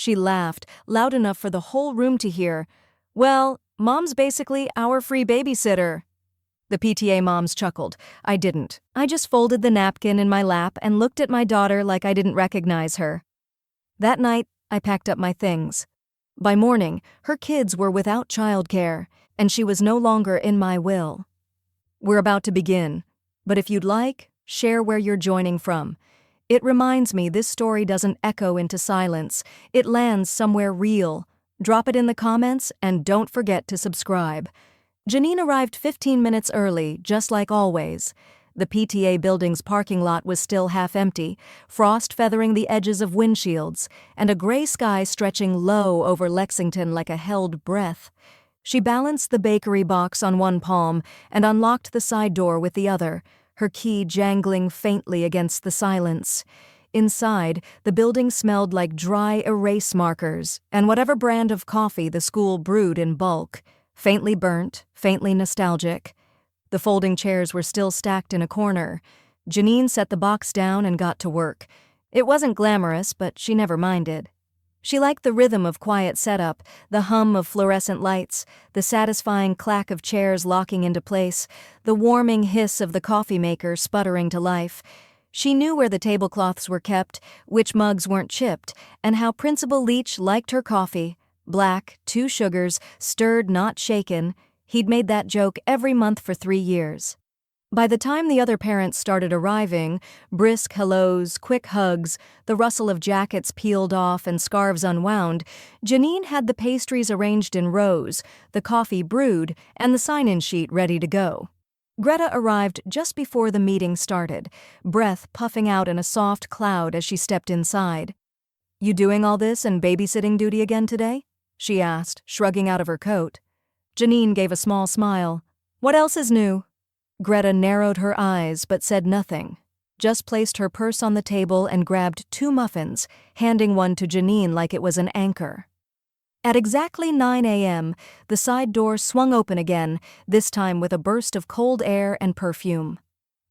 She laughed, loud enough for the whole room to hear. "Well, Mom's basically our free babysitter." The PTA moms chuckled. I didn't. I just folded the napkin in my lap and looked at my daughter like I didn't recognize her. That night, I packed up my things. By morning, her kids were without childcare, and she was no longer in my will. We're about to begin, but if you'd like, share where you're joining from. It reminds me this story doesn't echo into silence. It lands somewhere real. Drop it in the comments, and don't forget to subscribe. Janine arrived 15 minutes early, just like always. The PTA building's parking lot was still half empty, frost feathering the edges of windshields, and a gray sky stretching low over Lexington like a held breath. She balanced the bakery box on one palm and unlocked the side door with the other, her key jangling faintly against the silence. Inside, the building smelled like dry erase markers and whatever brand of coffee the school brewed in bulk. Faintly burnt, faintly nostalgic. The folding chairs were still stacked in a corner. Janine set the box down and got to work. It wasn't glamorous, but she never minded. She liked the rhythm of quiet setup, the hum of fluorescent lights, the satisfying clack of chairs locking into place, the warming hiss of the coffee maker sputtering to life. She knew where the tablecloths were kept, which mugs weren't chipped, and how Principal Leach liked her coffee. Black, 2 sugars, stirred not shaken. He'd made that joke every month for 3 years. By the time the other parents started arriving, brisk hellos, quick hugs, the rustle of jackets peeled off and scarves unwound, Janine had the pastries arranged in rows, the coffee brewed, and the sign-in sheet ready to go. Greta arrived just before the meeting started, breath puffing out in a soft cloud as she stepped inside. "You doing all this and babysitting duty again today?" she asked, shrugging out of her coat. Janine gave a small smile. "What else is new?" Greta narrowed her eyes but said nothing, just placed her purse on the table and grabbed 2 muffins, handing one to Janine like it was an anchor. At exactly 9 a.m., the side door swung open again, this time with a burst of cold air and perfume.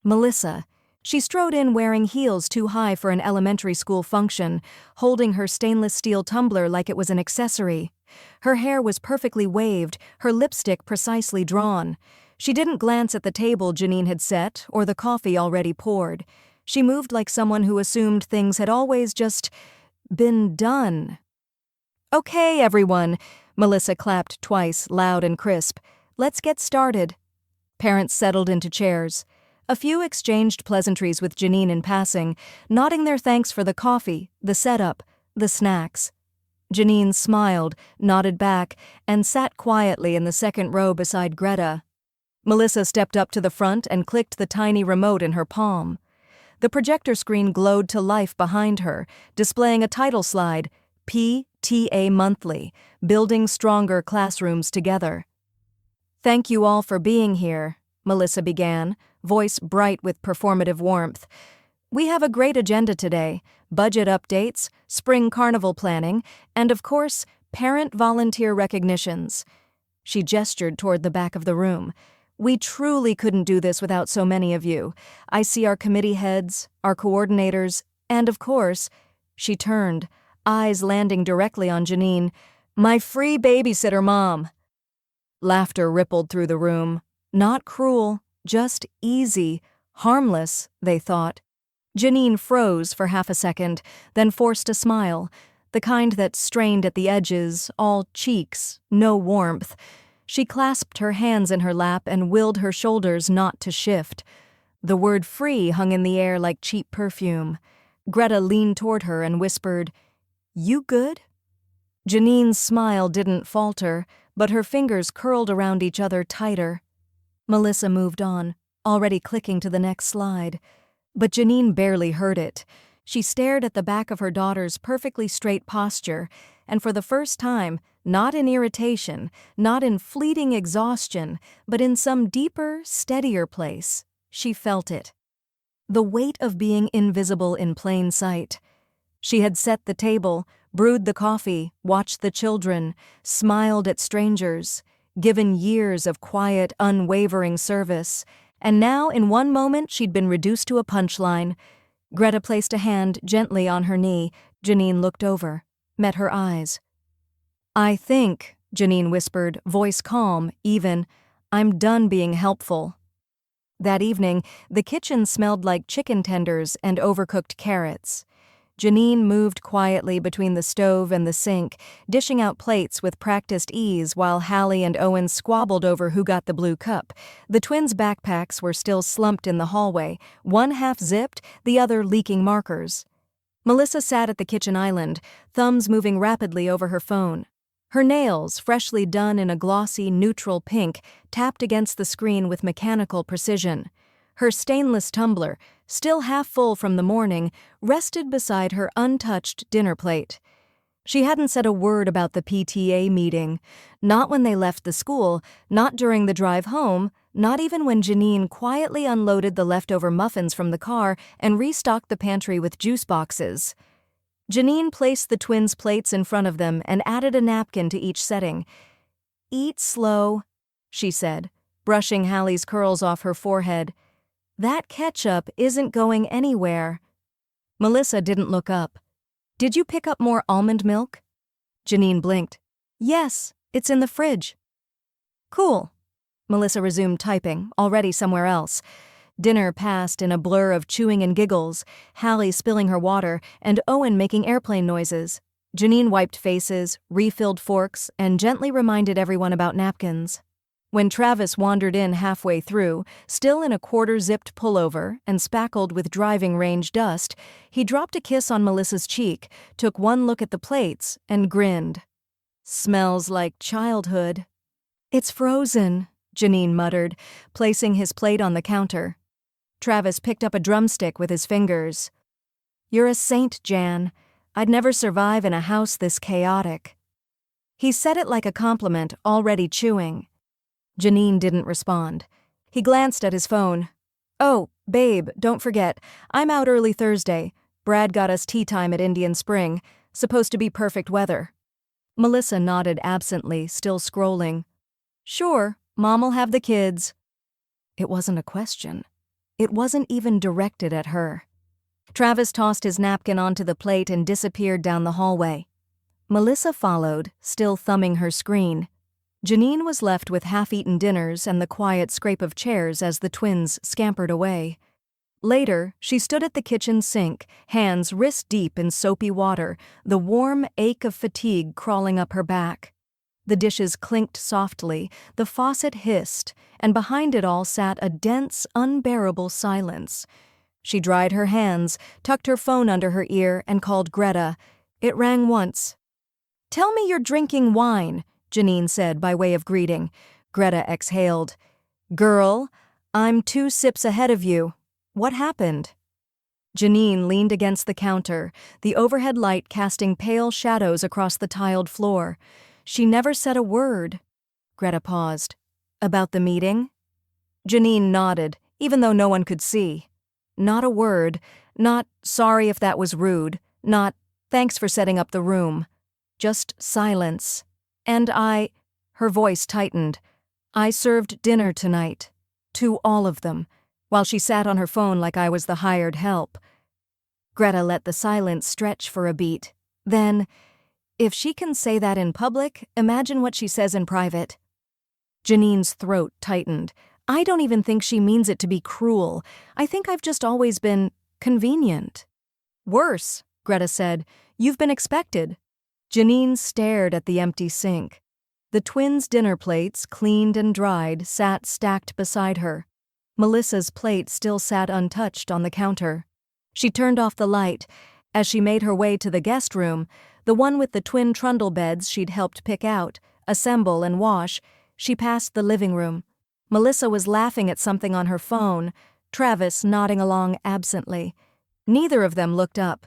Melissa. She strode in wearing heels too high for an elementary school function, holding her stainless steel tumbler like it was an accessory. Her hair was perfectly waved, her lipstick precisely drawn. She didn't glance at the table Janine had set or the coffee already poured. She moved like someone who assumed things had always just been done. "Okay, everyone," Melissa clapped twice, loud and crisp. "Let's get started." Parents settled into chairs. A few exchanged pleasantries with Janine in passing, nodding their thanks for the coffee, the setup, the snacks. Janine smiled, nodded back, and sat quietly in the second row beside Greta. Melissa stepped up to the front and clicked the tiny remote in her palm. The projector screen glowed to life behind her, displaying a title slide, PTA Monthly, Building Stronger Classrooms Together. "Thank you all for being here," Melissa began, voice bright with performative warmth. "We have a great agenda today, budget updates, spring carnival planning, and of course, parent volunteer recognitions." She gestured toward the back of the room. "We truly couldn't do this without so many of you. I see our committee heads, our coordinators, and of course," she turned, eyes landing directly on Janine, "my free babysitter mom." Laughter rippled through the room. Not cruel, just easy, harmless, they thought. Janine froze for half a second, then forced a smile, the kind that strained at the edges, all cheeks, no warmth. She clasped her hands in her lap and willed her shoulders not to shift. The word free hung in the air like cheap perfume. Greta leaned toward her and whispered, "You good?" Janine's smile didn't falter, but her fingers curled around each other tighter. Melissa moved on, already clicking to the next slide. But Janine barely heard it. She stared at the back of her daughter's perfectly straight posture, and for the first time, not in irritation, not in fleeting exhaustion, but in some deeper, steadier place, she felt it. The weight of being invisible in plain sight. She had set the table, brewed the coffee, watched the children, smiled at strangers, given years of quiet, unwavering service, and now in one moment she'd been reduced to a punchline. Greta placed a hand gently on her knee. Janine looked over. met her eyes. "I think," Janine whispered, voice calm, even, "I'm done being helpful." That evening, the kitchen smelled like chicken tenders and overcooked carrots. Janine moved quietly between the stove and the sink, dishing out plates with practiced ease while Hallie and Owen squabbled over who got the blue cup. The twins' backpacks were still slumped in the hallway, one half zipped, the other leaking markers. Melissa sat at the kitchen island, thumbs moving rapidly over her phone. Her nails, freshly done in a glossy, neutral pink, tapped against the screen with mechanical precision. Her stainless tumbler, still half full from the morning, rested beside her untouched dinner plate. She hadn't said a word about the PTA meeting, not when they left the school, not during the drive home, not even when Janine quietly unloaded the leftover muffins from the car and restocked the pantry with juice boxes. Janine placed the twins' plates in front of them and added a napkin to each setting. "Eat slow," she said, brushing Hallie's curls off her forehead. "That ketchup isn't going anywhere." Melissa didn't look up. "Did you pick up more almond milk?" Janine blinked. "Yes, it's in the fridge." "Cool." Melissa resumed typing, already somewhere else. Dinner passed in a blur of chewing and giggles, Hallie spilling her water and Owen making airplane noises. Janine wiped faces, refilled forks, and gently reminded everyone about napkins. When Travis wandered in halfway through, still in a quarter-zipped pullover and spackled with driving-range dust, he dropped a kiss on Melissa's cheek, took one look at the plates, and grinned. "Smells like childhood." "It's frozen," Janine muttered, placing his plate on the counter. Travis picked up a drumstick with his fingers. "You're a saint, Jan. I'd never survive in a house this chaotic." He said it like a compliment, already chewing. Janine didn't respond. He glanced at his phone. "Oh, babe, don't forget, I'm out early Thursday. Brad got us tea time at Indian Spring. Supposed to be perfect weather." Melissa nodded absently, still scrolling. "Sure, Mom'll have the kids." It wasn't a question. It wasn't even directed at her. Travis tossed his napkin onto the plate and disappeared down the hallway. Melissa followed, still thumbing her screen. Janine was left with half-eaten dinners and the quiet scrape of chairs as the twins scampered away. Later, she stood at the kitchen sink, hands wrist-deep in soapy water, the warm ache of fatigue crawling up her back. The dishes clinked softly, the faucet hissed, and behind it all sat a dense, unbearable silence. She dried her hands, tucked her phone under her ear, and called Greta. It rang once. "Tell me you're drinking wine," Janine said by way of greeting. Greta exhaled. "Girl, I'm 2 sips ahead of you. What happened?" Janine leaned against the counter, the overhead light casting pale shadows across the tiled floor. She never said a word. Greta paused. "About the meeting?" Janine nodded, even though no one could see. Not a word, not "sorry if that was rude," not "thanks for setting up the room." Just silence. "And her voice tightened. "I served dinner tonight. To all of them," while she sat on her phone like I was the hired help. Greta let the silence stretch for a beat. Then, "If she can say that in public, imagine what she says in private." Janine's throat tightened. "I don't even think she means it to be cruel. I think I've just always been convenient." "Worse," Greta said. "You've been expected." Janine stared at the empty sink. The twins' dinner plates, cleaned and dried, sat stacked beside her. Melissa's plate still sat untouched on the counter. She turned off the light. As she made her way to the guest room, the one with the twin trundle beds she'd helped pick out, assemble and wash, she passed the living room. Melissa was laughing at something on her phone, Travis nodding along absently. Neither of them looked up.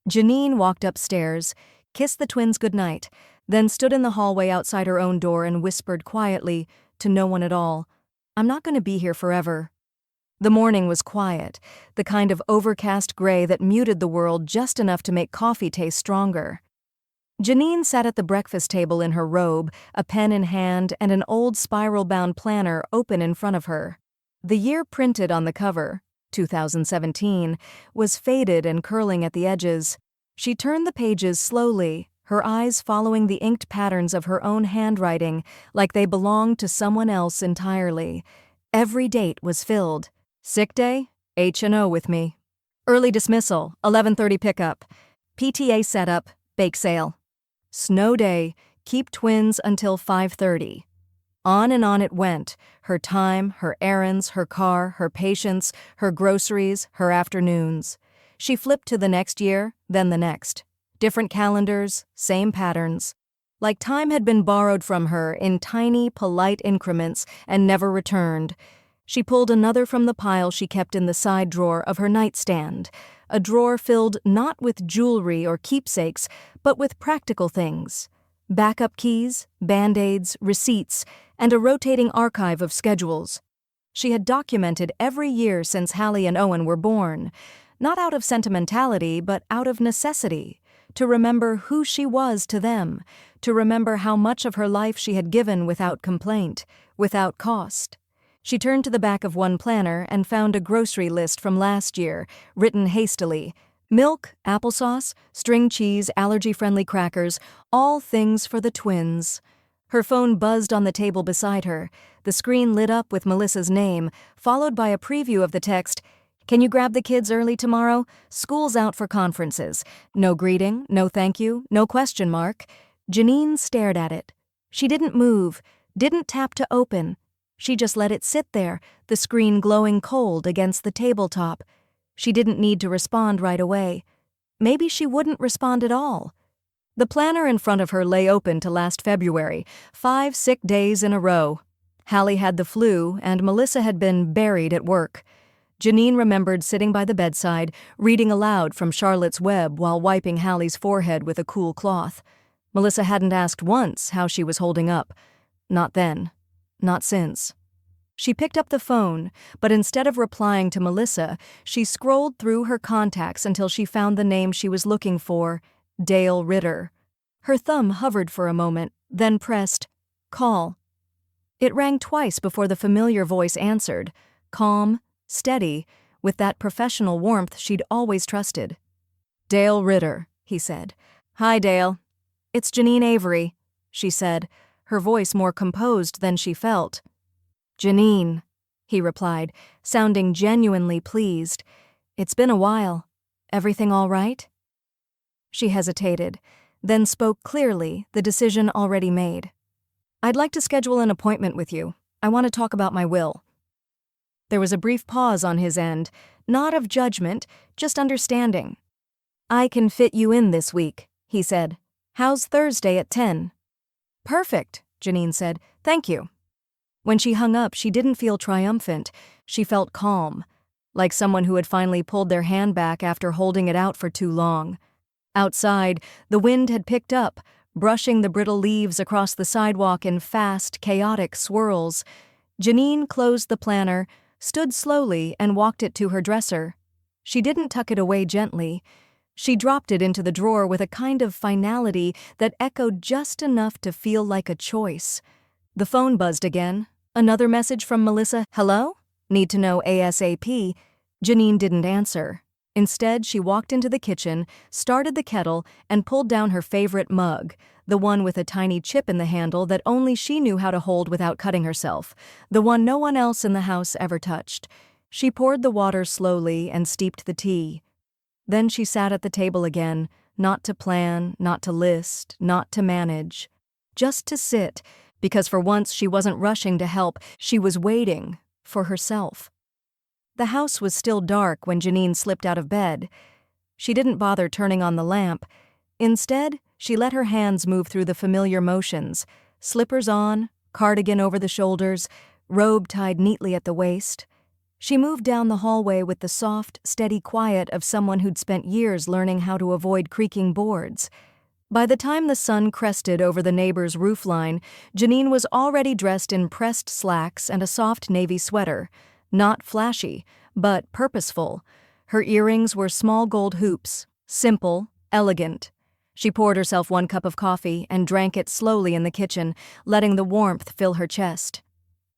Janine walked upstairs, kissed the twins goodnight, then stood in the hallway outside her own door and whispered quietly, to no one at all, "I'm not going to be here forever." The morning was quiet, the kind of overcast gray that muted the world just enough to make coffee taste stronger. Janine sat at the breakfast table in her robe, a pen in hand and an old spiral-bound planner open in front of her. The year printed on the cover, 2017, was faded and curling at the edges. She turned the pages slowly, her eyes following the inked patterns of her own handwriting like they belonged to someone else entirely. Every date was filled. Sick day? H&O with me. Early dismissal, 11:30 pickup. PTA setup, bake sale. Snow day, keep twins until 5:30. On and on it went, her time, her errands, her car, her patience, her groceries, her afternoons. She flipped to the next year, then the next. Different calendars, same patterns. Like time had been borrowed from her in tiny, polite increments and never returned. She pulled another from the pile she kept in the side drawer of her nightstand, a drawer filled not with jewelry or keepsakes, but with practical things. Backup keys, Band-Aids, receipts, and a rotating archive of schedules. She had documented every year since Hallie and Owen were born, not out of sentimentality, but out of necessity, to remember who she was to them, to remember how much of her life she had given without complaint, without cost. She turned to the back of one planner and found a grocery list from last year, written hastily. Milk, applesauce, string cheese, allergy-friendly crackers, all things for the twins. Her phone buzzed on the table beside her. The screen lit up with Melissa's name, followed by a preview of the text, "Can you grab the kids early tomorrow? School's out for conferences. No greeting, no thank you, no question mark." Janine stared at it. She didn't move, didn't tap to open. She just let it sit there, the screen glowing cold against the tabletop. She didn't need to respond right away. Maybe she wouldn't respond at all. The planner in front of her lay open to last February, 5 sick days in a row. Hallie had the flu, and Melissa had been buried at work. Janine remembered sitting by the bedside, reading aloud from Charlotte's Web while wiping Hallie's forehead with a cool cloth. Melissa hadn't asked once how she was holding up. Not then. Not since. She picked up the phone, but instead of replying to Melissa, she scrolled through her contacts until she found the name she was looking for, Dale Ritter. Her thumb hovered for a moment, then pressed, "Call." It rang twice before the familiar voice answered, calm, steady, with that professional warmth she'd always trusted. "Dale Ritter," he said. "Hi, Dale." "It's Janine Avery," she said, her voice more composed than she felt. "Janine," he replied, sounding genuinely pleased. "It's been a while. Everything all right?" She hesitated, then spoke clearly, the decision already made. "I'd like to schedule an appointment with you. I want to talk about my will." There was a brief pause on his end, not of judgment, just understanding. "I can fit you in this week," he said. "How's Thursday at 10? "Perfect," Janine said. "Thank you." When she hung up, she didn't feel triumphant. She felt calm, like someone who had finally pulled their hand back after holding it out for too long. Outside, the wind had picked up, brushing the brittle leaves across the sidewalk in fast, chaotic swirls. Janine closed the planner, stood slowly, and walked it to her dresser. She didn't tuck it away gently. She dropped it into the drawer with a kind of finality that echoed just enough to feel like a choice. The phone buzzed again. Another message from Melissa. "Hello? Need to know ASAP." Janine didn't answer. Instead, she walked into the kitchen, started the kettle, and pulled down her favorite mug, the one with a tiny chip in the handle that only she knew how to hold without cutting herself, the one no one else in the house ever touched. She poured the water slowly and steeped the tea. Then she sat at the table again, not to plan, not to list, not to manage. Just to sit, because for once she wasn't rushing to help, she was waiting for herself. The house was still dark when Janine slipped out of bed. She didn't bother turning on the lamp. Instead, she let her hands move through the familiar motions, slippers on, cardigan over the shoulders, robe tied neatly at the waist. She moved down the hallway with the soft, steady quiet of someone who'd spent years learning how to avoid creaking boards. By the time the sun crested over the neighbor's roofline, Janine was already dressed in pressed slacks and a soft navy sweater. Not flashy, but purposeful. Her earrings were small gold hoops, simple, elegant. She poured herself 1 cup of coffee and drank it slowly in the kitchen, letting the warmth fill her chest.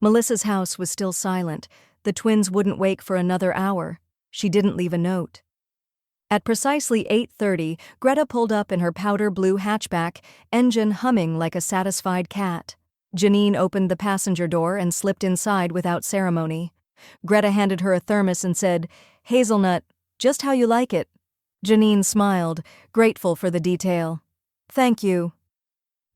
Melissa's house was still silent. The twins wouldn't wake for another hour. She didn't leave a note. At precisely 8:30, Greta pulled up in her powder blue hatchback, engine humming like a satisfied cat. Janine opened the passenger door and slipped inside without ceremony. Greta handed her a thermos and said, "Hazelnut, just how you like it." Janine smiled, grateful for the detail. "Thank you."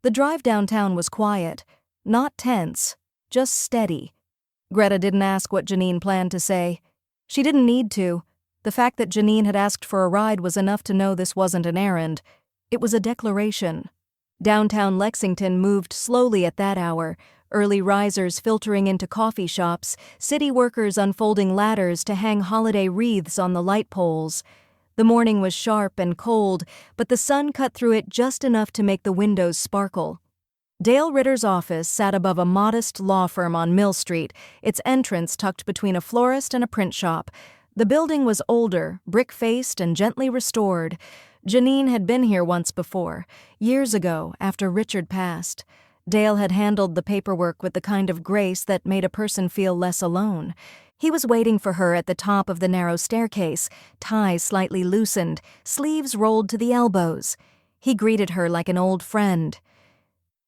The drive downtown was quiet, not tense, just steady. Greta didn't ask what Janine planned to say. She didn't need to. The fact that Janine had asked for a ride was enough to know this wasn't an errand. It was a declaration. Downtown Lexington moved slowly at that hour, early risers filtering into coffee shops, city workers unfolding ladders to hang holiday wreaths on the light poles. The morning was sharp and cold, but the sun cut through it just enough to make the windows sparkle. Dale Ritter's office sat above a modest law firm on Mill Street, its entrance tucked between a florist and a print shop. The building was older, brick-faced and gently restored. Janine had been here once before, years ago, after Richard passed. Dale had handled the paperwork with the kind of grace that made a person feel less alone. He was waiting for her at the top of the narrow staircase, tie slightly loosened, sleeves rolled to the elbows. He greeted her like an old friend.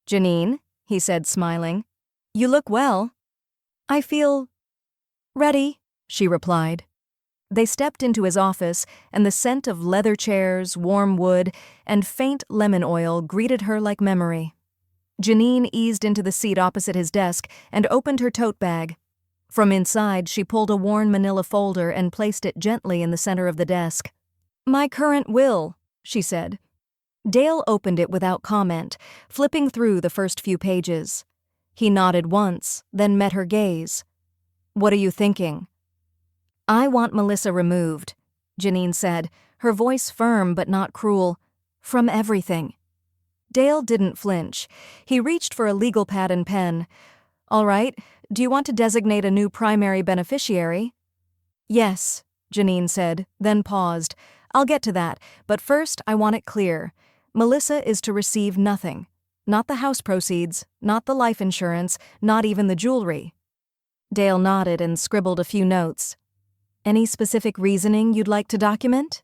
"Janine," he said, smiling, "you look well." "I feel ready," she replied. They stepped into his office, and the scent of leather chairs, warm wood, and faint lemon oil greeted her like memory. Janine eased into the seat opposite his desk and opened her tote bag. From inside, she pulled a worn manila folder and placed it gently in the center of the desk. "My current will," she said. Dale opened it without comment, flipping through the first few pages. He nodded once, then met her gaze. "What are you thinking?" "I want Melissa removed," Janine said, her voice firm but not cruel. "From everything." Dale didn't flinch. He reached for a legal pad and pen. "All right, do you want to designate a new primary beneficiary?" "Yes," Janine said, then paused. "I'll get to that, but first I want it clear. Melissa is to receive nothing. Not the house proceeds, not the life insurance, not even the jewelry." Dale nodded and scribbled a few notes. "Any specific reasoning you'd like to document?"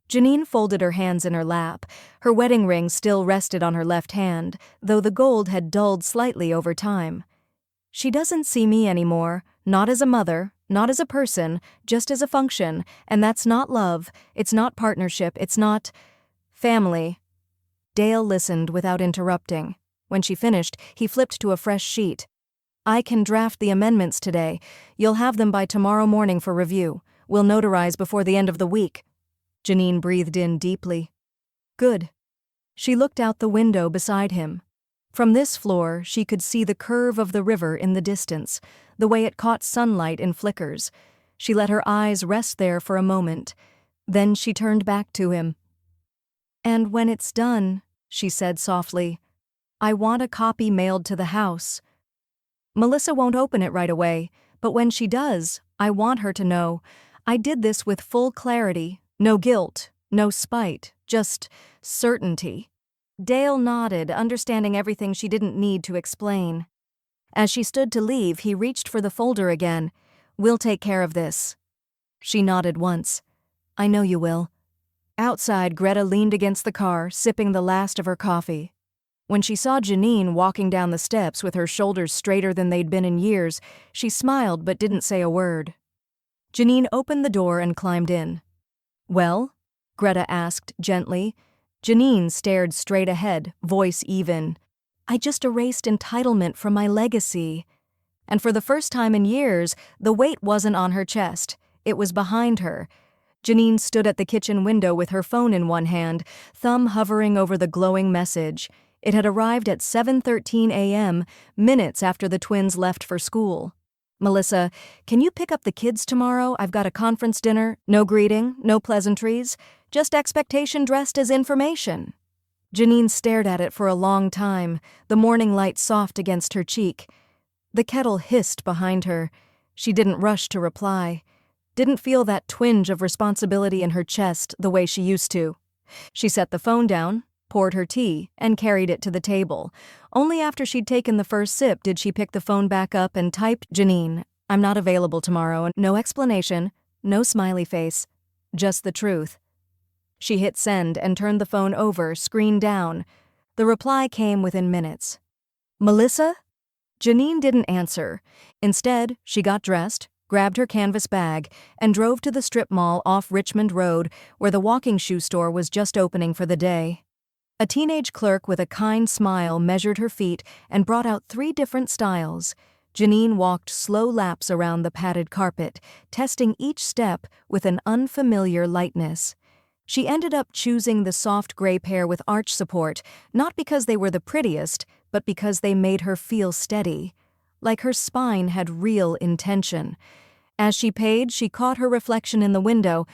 Janine folded her hands in her lap. Her wedding ring still rested on her left hand, though the gold had dulled slightly over time. "She doesn't see me anymore, not as a mother, not as a person, just as a function, and that's not love, it's not partnership, it's not family." Dale listened without interrupting. When she finished, he flipped to a fresh sheet. "I can draft the amendments today. You'll have them by tomorrow morning for review. We'll notarize before the end of the week." Janine breathed in deeply. "Good." She looked out the window beside him. From this floor, she could see the curve of the river in the distance, the way it caught sunlight in flickers. She let her eyes rest there for a moment. Then she turned back to him. "And when it's done," she said softly, "I want a copy mailed to the house. Melissa won't open it right away, but when she does, I want her to know. I did this with full clarity, no guilt, no spite, just certainty." Dale nodded, understanding everything she didn't need to explain. As she stood to leave, he reached for the folder again. "We'll take care of this." She nodded once. "I know you will." Outside, Greta leaned against the car, sipping the last of her coffee. When she saw Janine walking down the steps with her shoulders straighter than they'd been in years, she smiled but didn't say a word. Janine opened the door and climbed in. "Well?" Greta asked gently. Janine stared straight ahead, voice even. "I just erased entitlement from my legacy." And for the first time in years, the weight wasn't on her chest. It was behind her. Janine stood at the kitchen window with her phone in one hand, thumb hovering over the glowing message. It had arrived at 7:13 a.m., minutes after the twins left for school. "Melissa, can you pick up the kids tomorrow? I've got a conference dinner. No greeting, no pleasantries. Just expectation dressed as information." Janine stared at it for a long time, the morning light soft against her cheek. The kettle hissed behind her. She didn't rush to reply. Didn't feel that twinge of responsibility in her chest the way she used to. She set the phone down, poured her tea, and carried it to the table. Only after she'd taken the first sip did she pick the phone back up and typed, "Janine, I'm not available tomorrow." No explanation, no smiley face, just the truth. She hit send and turned the phone over, screen down. The reply came within minutes. "Melissa?" Janine didn't answer. Instead, she got dressed, grabbed her canvas bag, and drove to the strip mall off Richmond Road, where the walking shoe store was just opening for the day. A teenage clerk with a kind smile measured her feet and brought out 3 different styles. Janine walked slow laps around the padded carpet, testing each step with an unfamiliar lightness. She ended up choosing the soft gray pair with arch support, not because they were the prettiest, but because they made her feel steady, like her spine had real intention. As she paid, she caught her reflection in the window,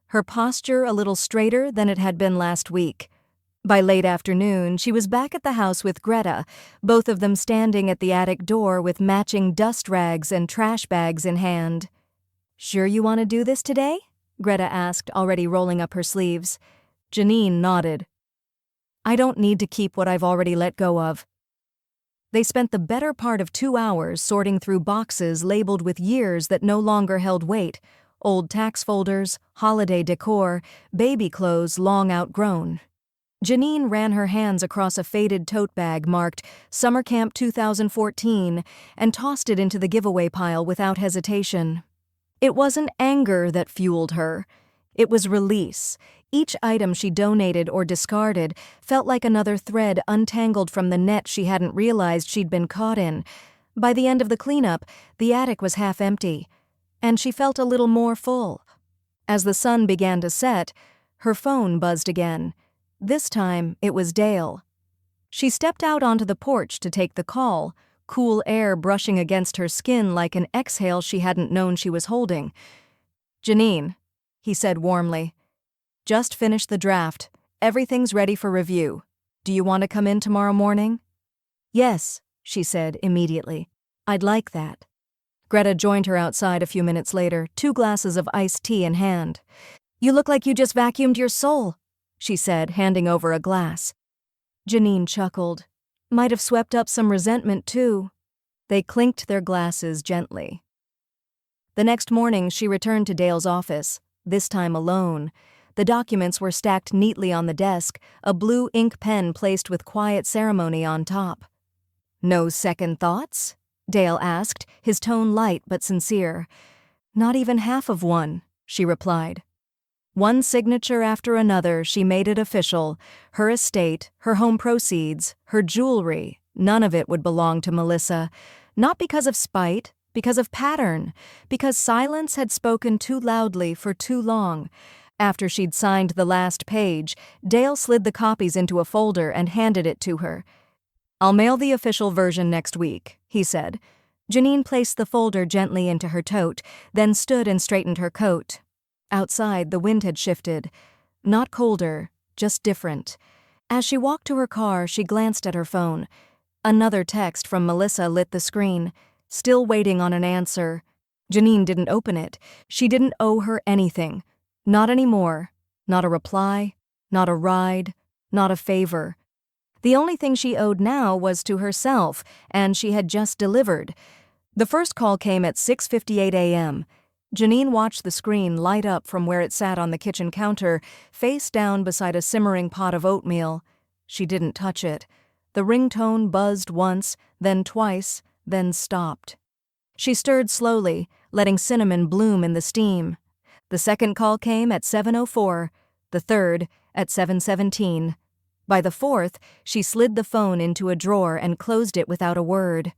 her posture a little straighter than it had been last week. By late afternoon, she was back at the house with Greta, both of them standing at the attic door with matching dust rags and trash bags in hand. "Sure you want to do this today?" Greta asked, already rolling up her sleeves. Janine nodded. "I don't need to keep what I've already let go of." They spent the better part of 2 hours sorting through boxes labeled with years that no longer held weight: old tax folders, holiday decor, baby clothes long outgrown. Janine ran her hands across a faded tote bag marked Summer Camp 2014 and tossed it into the giveaway pile without hesitation. It wasn't anger that fueled her. It was release. Each item she donated or discarded felt like another thread untangled from the net she hadn't realized she'd been caught in. By the end of the cleanup, the attic was half empty, and she felt a little more full. As the sun began to set, her phone buzzed again. This time, it was Dale. She stepped out onto the porch to take the call, cool air brushing against her skin like an exhale she hadn't known she was holding. "Janine," he said warmly. "Just finished the draft. Everything's ready for review. Do you want to come in tomorrow morning?" "Yes," she said immediately. "I'd like that." Greta joined her outside a few minutes later, 2 glasses of iced tea in hand. "You look like you just vacuumed your soul," she said, handing over a glass. Janine chuckled. "Might have swept up some resentment, too." They clinked their glasses gently. The next morning, she returned to Dale's office, this time alone. The documents were stacked neatly on the desk, a blue ink pen placed with quiet ceremony on top. "No second thoughts?" Dale asked, his tone light but sincere. "Not even half of one," she replied. One signature after another, she made it official. Her estate, her home proceeds, her jewelry, none of it would belong to Melissa. Not because of spite, because of pattern, because silence had spoken too loudly for too long. After she'd signed the last page, Dale slid the copies into a folder and handed it to her. "I'll mail the official version next week," he said. Janine placed the folder gently into her tote, then stood and straightened her coat. Outside, the wind had shifted. Not colder, just different. As she walked to her car, she glanced at her phone. Another text from Melissa lit the screen. Still waiting on an answer. Janine didn't open it. She didn't owe her anything. Not anymore. Not a reply. Not a ride. Not a favor. The only thing she owed now was to herself, and she had just delivered. The first call came at 6:58 a.m. Janine watched the screen light up from where it sat on the kitchen counter, face down beside a simmering pot of oatmeal. She didn't touch it. The ringtone buzzed once, then twice, then stopped. She stirred slowly, letting cinnamon bloom in the steam. The second call came at 7:04, the third at 7:17. By the fourth, she slid the phone into a drawer and closed it without a word.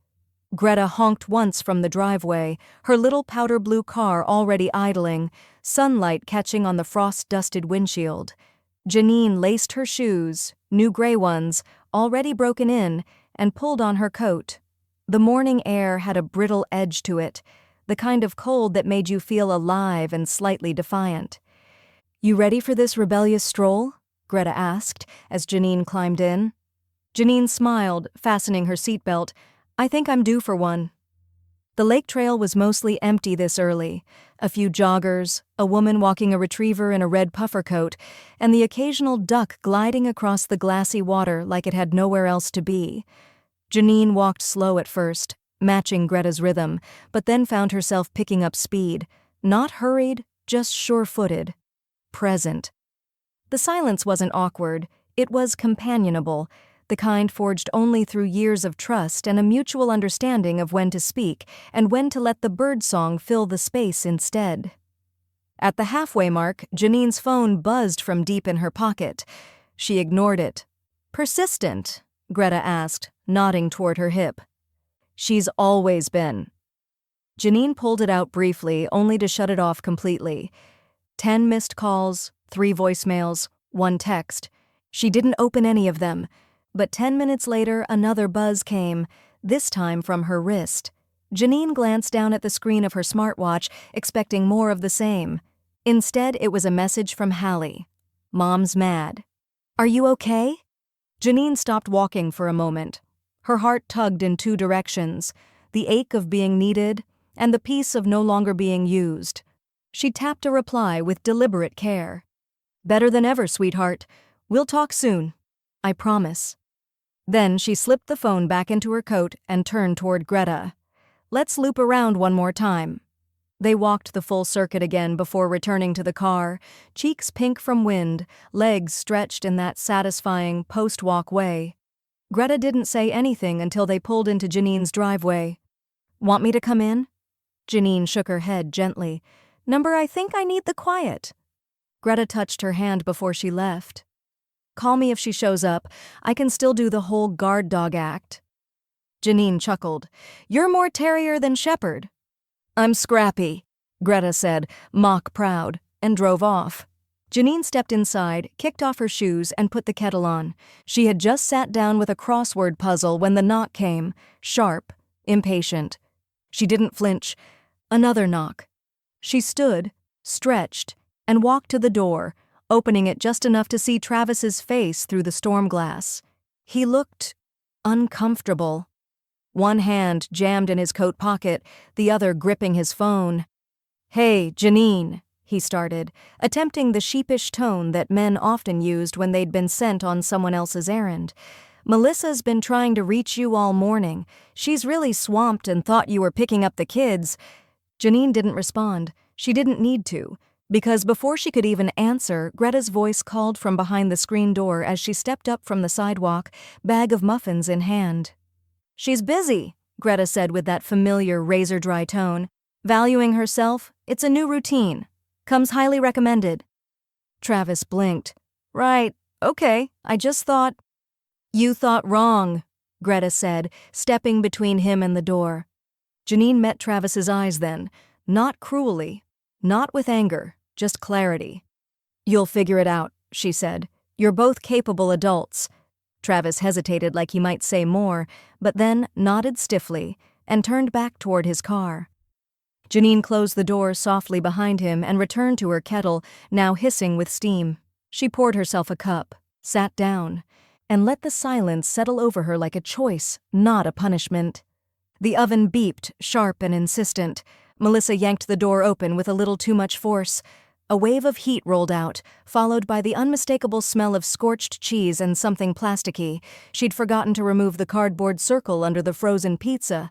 Greta honked once from the driveway, her little powder blue car already idling, sunlight catching on the frost-dusted windshield. Janine laced her shoes, new gray ones, already broken in, and pulled on her coat. The morning air had a brittle edge to it, the kind of cold that made you feel alive and slightly defiant. "You ready for this rebellious stroll?" Greta asked, as Janine climbed in. Janine smiled, fastening her seatbelt. "I think I'm due for one." The lake trail was mostly empty this early. A few joggers, a woman walking a retriever in a red puffer coat, and the occasional duck gliding across the glassy water like it had nowhere else to be. Janine walked slow at first, matching Greta's rhythm, but then found herself picking up speed. Not hurried, just sure-footed. Present. The silence wasn't awkward, it was companionable, the kind forged only through years of trust and a mutual understanding of when to speak and when to let the birdsong fill the space instead. At the halfway mark, Janine's phone buzzed from deep in her pocket. She ignored it. "Persistent?" Greta asked, nodding toward her hip. "She's always been." Janine pulled it out briefly, only to shut it off completely. 10 missed calls, 3 voicemails, 1 text. She didn't open any of them, but 10 minutes later another buzz came, this time from her wrist. Janine glanced down at the screen of her smartwatch, expecting more of the same. Instead, it was a message from Hallie. "Mom's mad." "Are you okay?" Janine stopped walking for a moment. Her heart tugged in 2 directions, the ache of being needed and the peace of no longer being used. She tapped a reply with deliberate care. "Better than ever, sweetheart. We'll talk soon. I promise." Then she slipped the phone back into her coat and turned toward Greta. "Let's loop around one more time." They walked the full circuit again before returning to the car, cheeks pink from wind, legs stretched in that satisfying post-walk way. Greta didn't say anything until they pulled into Janine's driveway. "Want me to come in?" Janine shook her head gently. "Number, I think I need the quiet." Greta touched her hand before she left. "Call me if she shows up. I can still do the whole guard dog act." Janine chuckled. "You're more terrier than shepherd." "I'm scrappy," Greta said, mock proud, and drove off. Janine stepped inside, kicked off her shoes, and put the kettle on. She had just sat down with a crossword puzzle when the knock came, sharp, impatient. She didn't flinch. Another knock. She stood, stretched, and walked to the door, opening it just enough to see Travis's face through the storm glass. He looked uncomfortable. One hand jammed in his coat pocket, the other gripping his phone. "Hey, Janine," he started, attempting the sheepish tone that men often used when they'd been sent on someone else's errand. "Melissa's been trying to reach you all morning. She's really swamped and thought you were picking up the kids." Janine didn't respond. She didn't need to, because before she could even answer, Greta's voice called from behind the screen door as she stepped up from the sidewalk, bag of muffins in hand. "She's busy," Greta said with that familiar razor-dry tone. "Valuing herself, it's a new routine. Comes highly recommended." Travis blinked. "Right, okay, I just thought—" "You thought wrong," Greta said, stepping between him and the door. Janine met Travis's eyes then, not cruelly, not with anger, just clarity. "You'll figure it out," she said. "You're both capable adults." Travis hesitated like he might say more, but then nodded stiffly and turned back toward his car. Janine closed the door softly behind him and returned to her kettle, now hissing with steam. She poured herself a cup, sat down, and let the silence settle over her like a choice, not a punishment. The oven beeped, sharp and insistent. Melissa yanked the door open with a little too much force. A wave of heat rolled out, followed by the unmistakable smell of scorched cheese and something plasticky. She'd forgotten to remove the cardboard circle under the frozen pizza.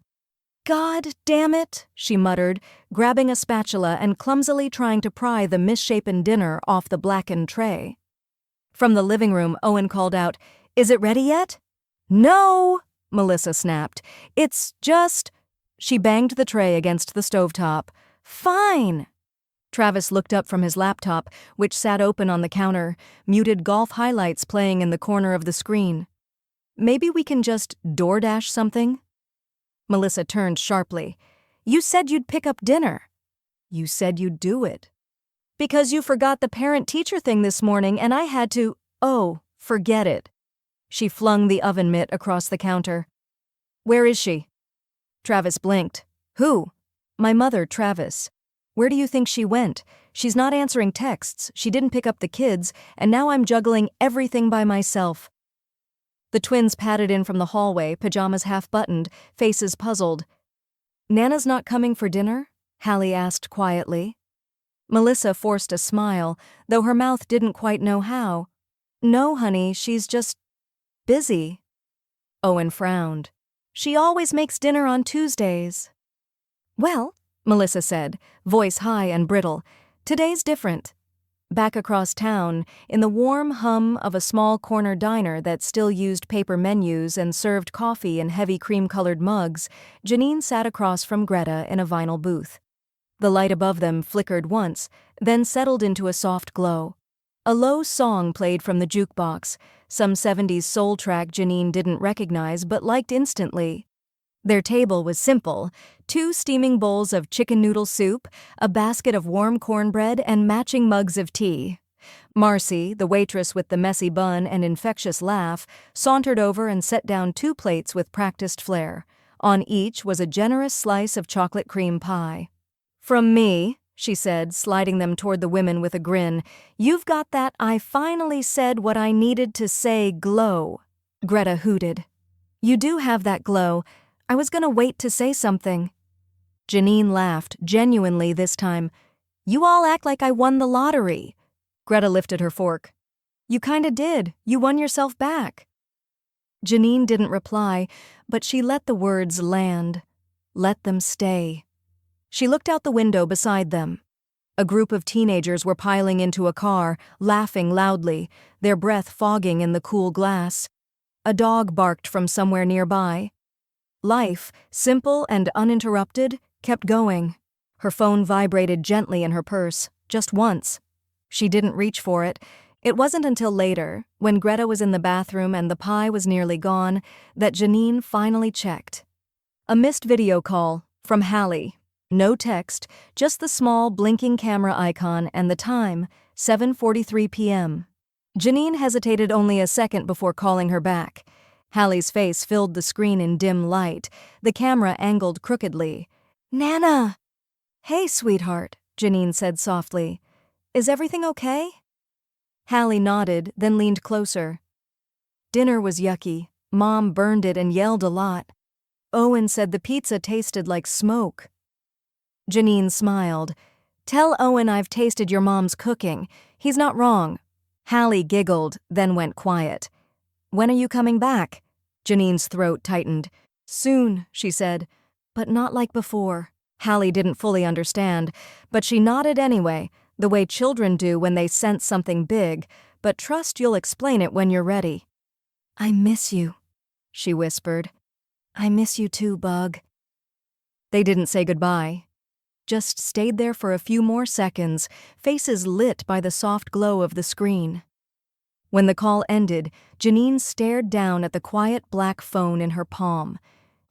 "God damn it," she muttered, grabbing a spatula and clumsily trying to pry the misshapen dinner off the blackened tray. From the living room, Owen called out, "Is it ready yet?" "No," Melissa snapped. "It's just—" She banged the tray against the stovetop. "Fine." Travis looked up from his laptop, which sat open on the counter, muted golf highlights playing in the corner of the screen. "Maybe we can just DoorDash something?" Melissa turned sharply. "You said you'd pick up dinner." "You said you'd do it." "Because you forgot the parent-teacher thing this morning and I had to—" "Oh, forget it." She flung the oven mitt across the counter. "Where is she?" Travis blinked. "Who?" "My mother, Travis. Where do you think she went? She's not answering texts, she didn't pick up the kids, and now I'm juggling everything by myself." The twins padded in from the hallway, pajamas half-buttoned, faces puzzled. "Nana's not coming for dinner?" Hallie asked quietly. Melissa forced a smile, though her mouth didn't quite know how. "No, honey, she's just busy." Owen frowned. "She always makes dinner on Tuesdays." "Well," Melissa said, voice high and brittle, "today's different." Back across town, in the warm hum of a small corner diner that still used paper menus and served coffee in heavy cream-colored mugs, Janine sat across from Greta in a vinyl booth. The light above them flickered once, then settled into a soft glow. A low song played from the jukebox, some 70s soul track Janine didn't recognize but liked instantly. Their table was simple: 2 steaming bowls of chicken noodle soup, a basket of warm cornbread, and matching mugs of tea. Marcy, the waitress with the messy bun and infectious laugh, sauntered over and set down 2 plates with practiced flair. On each was a generous slice of chocolate cream pie. "From me," she said, sliding them toward the women with a grin, "you've got that 'I finally said what I needed to say' glow." Greta hooted. "You do have that glow. I was gonna wait to say something." Janine laughed, genuinely this time. "You all act like I won the lottery." Greta lifted her fork. "You kinda did. You won yourself back." Janine didn't reply, but she let the words land. Let them stay. She looked out the window beside them. A group of teenagers were piling into a car, laughing loudly, their breath fogging in the cool glass. A dog barked from somewhere nearby. Life, simple and uninterrupted, kept going. Her phone vibrated gently in her purse, just once. She didn't reach for it. It wasn't until later, when Greta was in the bathroom and the pie was nearly gone, that Janine finally checked. A missed video call from Hallie. No text, just the small blinking camera icon and the time, 7:43 p.m. Janine hesitated only a second before calling her back. Hallie's face filled the screen in dim light, the camera angled crookedly. "Nana!" "Hey, sweetheart," Janine said softly. "Is everything okay?" Hallie nodded, then leaned closer. "Dinner was yucky. Mom burned it and yelled a lot. Owen said the pizza tasted like smoke." Janine smiled. "Tell Owen I've tasted your mom's cooking. He's not wrong." Hallie giggled, then went quiet. "When are you coming back?" Janine's throat tightened. "Soon," she said, "but not like before." Hallie didn't fully understand, but she nodded anyway, the way children do when they sense something big, but trust you'll explain it when you're ready. "I miss you," she whispered. "I miss you too, Bug." They didn't say goodbye. Just stayed there for a few more seconds, faces lit by the soft glow of the screen. When the call ended, Janine stared down at the quiet black phone in her palm.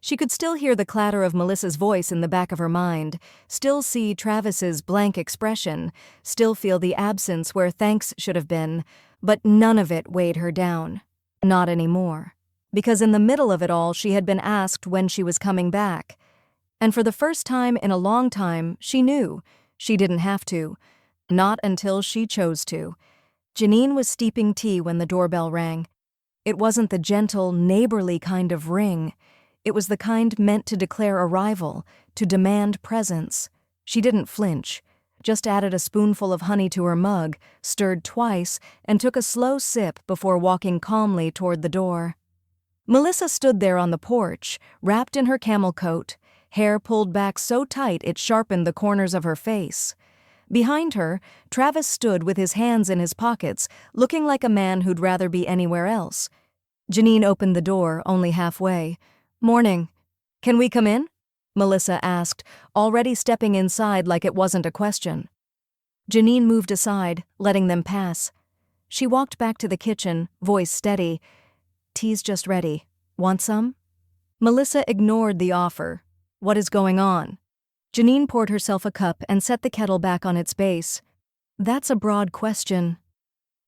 She could still hear the clatter of Melissa's voice in the back of her mind, still see Travis's blank expression, still feel the absence where thanks should have been, but none of it weighed her down. Not anymore. Because in the middle of it all, she had been asked when she was coming back. And for the first time in a long time, she knew. She didn't have to. Not until she chose to. Janine was steeping tea when the doorbell rang. It wasn't the gentle, neighborly kind of ring. It was the kind meant to declare arrival, to demand presence. She didn't flinch, just added a spoonful of honey to her mug, stirred twice, and took a slow sip before walking calmly toward the door. Melissa stood there on the porch, wrapped in her camel coat, hair pulled back so tight it sharpened the corners of her face. Behind her, Travis stood with his hands in his pockets, looking like a man who'd rather be anywhere else. Janine opened the door, only halfway. "Morning. Can we come in?" Melissa asked, already stepping inside like it wasn't a question. Janine moved aside, letting them pass. She walked back to the kitchen, voice steady. "Tea's just ready. Want some?" Melissa ignored the offer. "What is going on?" Janine poured herself a cup and set the kettle back on its base. "That's a broad question."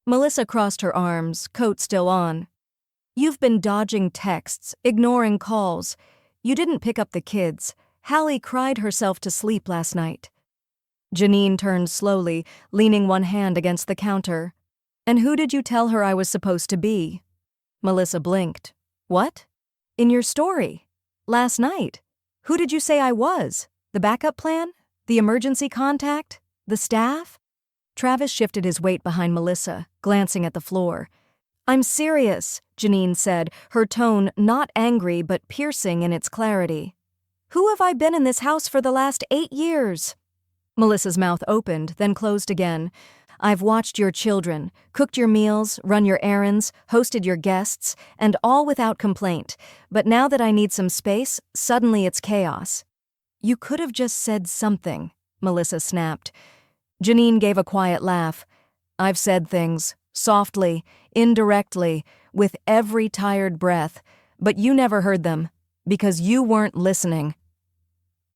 Melissa crossed her arms, coat still on. "You've been dodging texts, ignoring calls. You didn't pick up the kids. Hallie cried herself to sleep last night." Janine turned slowly, leaning one hand against the counter. "And who did you tell her I was supposed to be?" Melissa blinked. "What?" "In your story. Last night. Who did you say I was? The backup plan? The emergency contact? The staff?" Travis shifted his weight behind Melissa, glancing at the floor. "I'm serious," Janine said, her tone not angry but piercing in its clarity. "Who have I been in this house for the last 8 years?" Melissa's mouth opened, then closed again. I've watched your children, cooked your meals, run your errands, hosted your guests, and all without complaint. But now that I need some space, suddenly it's chaos." "You could have just said something," Melissa snapped. Janine gave a quiet laugh. "I've said things, softly, indirectly, with every tired breath, but you never heard them, because you weren't listening."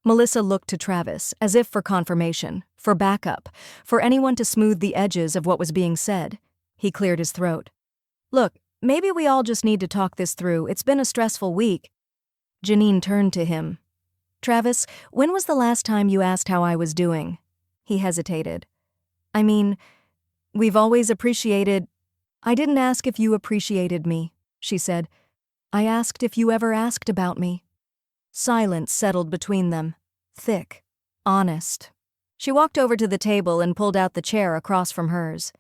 Melissa looked to Travis, as if for confirmation, for backup, for anyone to smooth the edges of what was being said. He cleared his throat. "Look, maybe we all just need to talk this through. It's been a stressful week." Janine turned to him. "Travis, when was the last time you asked how I was doing?" He hesitated. "I mean, we've always appreciated—" "I didn't ask if you appreciated me," she said. "I asked if you ever asked about me." Silence settled between them, thick, honest. She walked over to the table and pulled out the chair across from hers.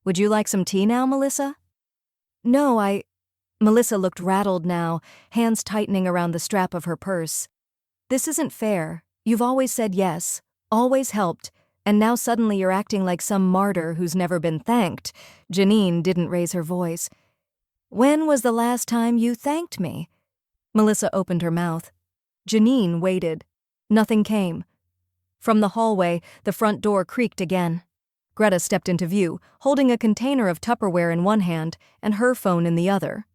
"Would you like some tea now, Melissa?" "No, Melissa looked rattled now, hands tightening around the strap of her purse. "This isn't fair. You've always said yes, always helped, and now suddenly you're acting like some martyr who's never been thanked." Janine didn't raise her voice. "When was the last time you thanked me?" Melissa opened her mouth. Janine waited. Nothing came. From the hallway, the front door creaked again. Greta stepped into view, holding a container of Tupperware in one hand and her phone in the other.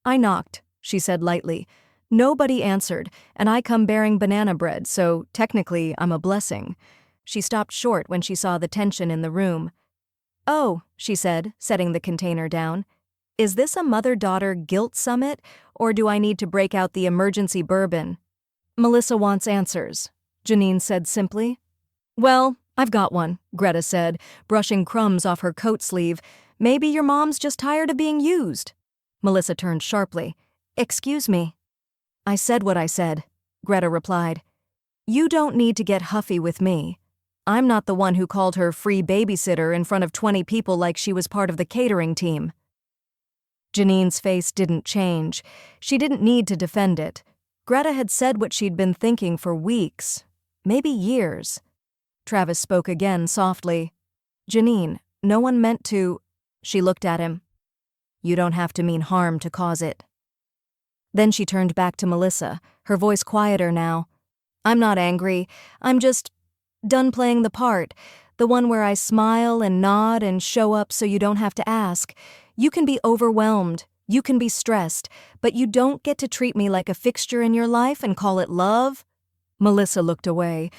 "I knocked," she said lightly. "Nobody answered, and I come bearing banana bread, so technically I'm a blessing." She stopped short when she saw the tension in the room. "Oh," she said, setting the container down. "Is this a mother-daughter guilt summit, or do I need to break out the emergency bourbon?" "Melissa wants answers," Janine said simply. "Well, I've got one," Greta said, brushing crumbs off her coat sleeve. "Maybe your mom's just tired of being used." Melissa turned sharply. "Excuse me." "I said what I said," Greta replied. "You don't need to get huffy with me. I'm not the one who called her free babysitter in front of 20 people like she was part of the catering team." Janine's face didn't change. She didn't need to defend it. Greta had said what she'd been thinking for weeks, maybe years. Travis spoke again softly. "Janine, no one meant to—" She looked at him. "You don't have to mean harm to cause it." Then she turned back to Melissa, her voice quieter now. "I'm not angry. I'm just done playing the part, the one where I smile and nod and show up so you don't have to ask. You can be overwhelmed, you can be stressed, but you don't get to treat me like a fixture in your life and call it love." Melissa looked away.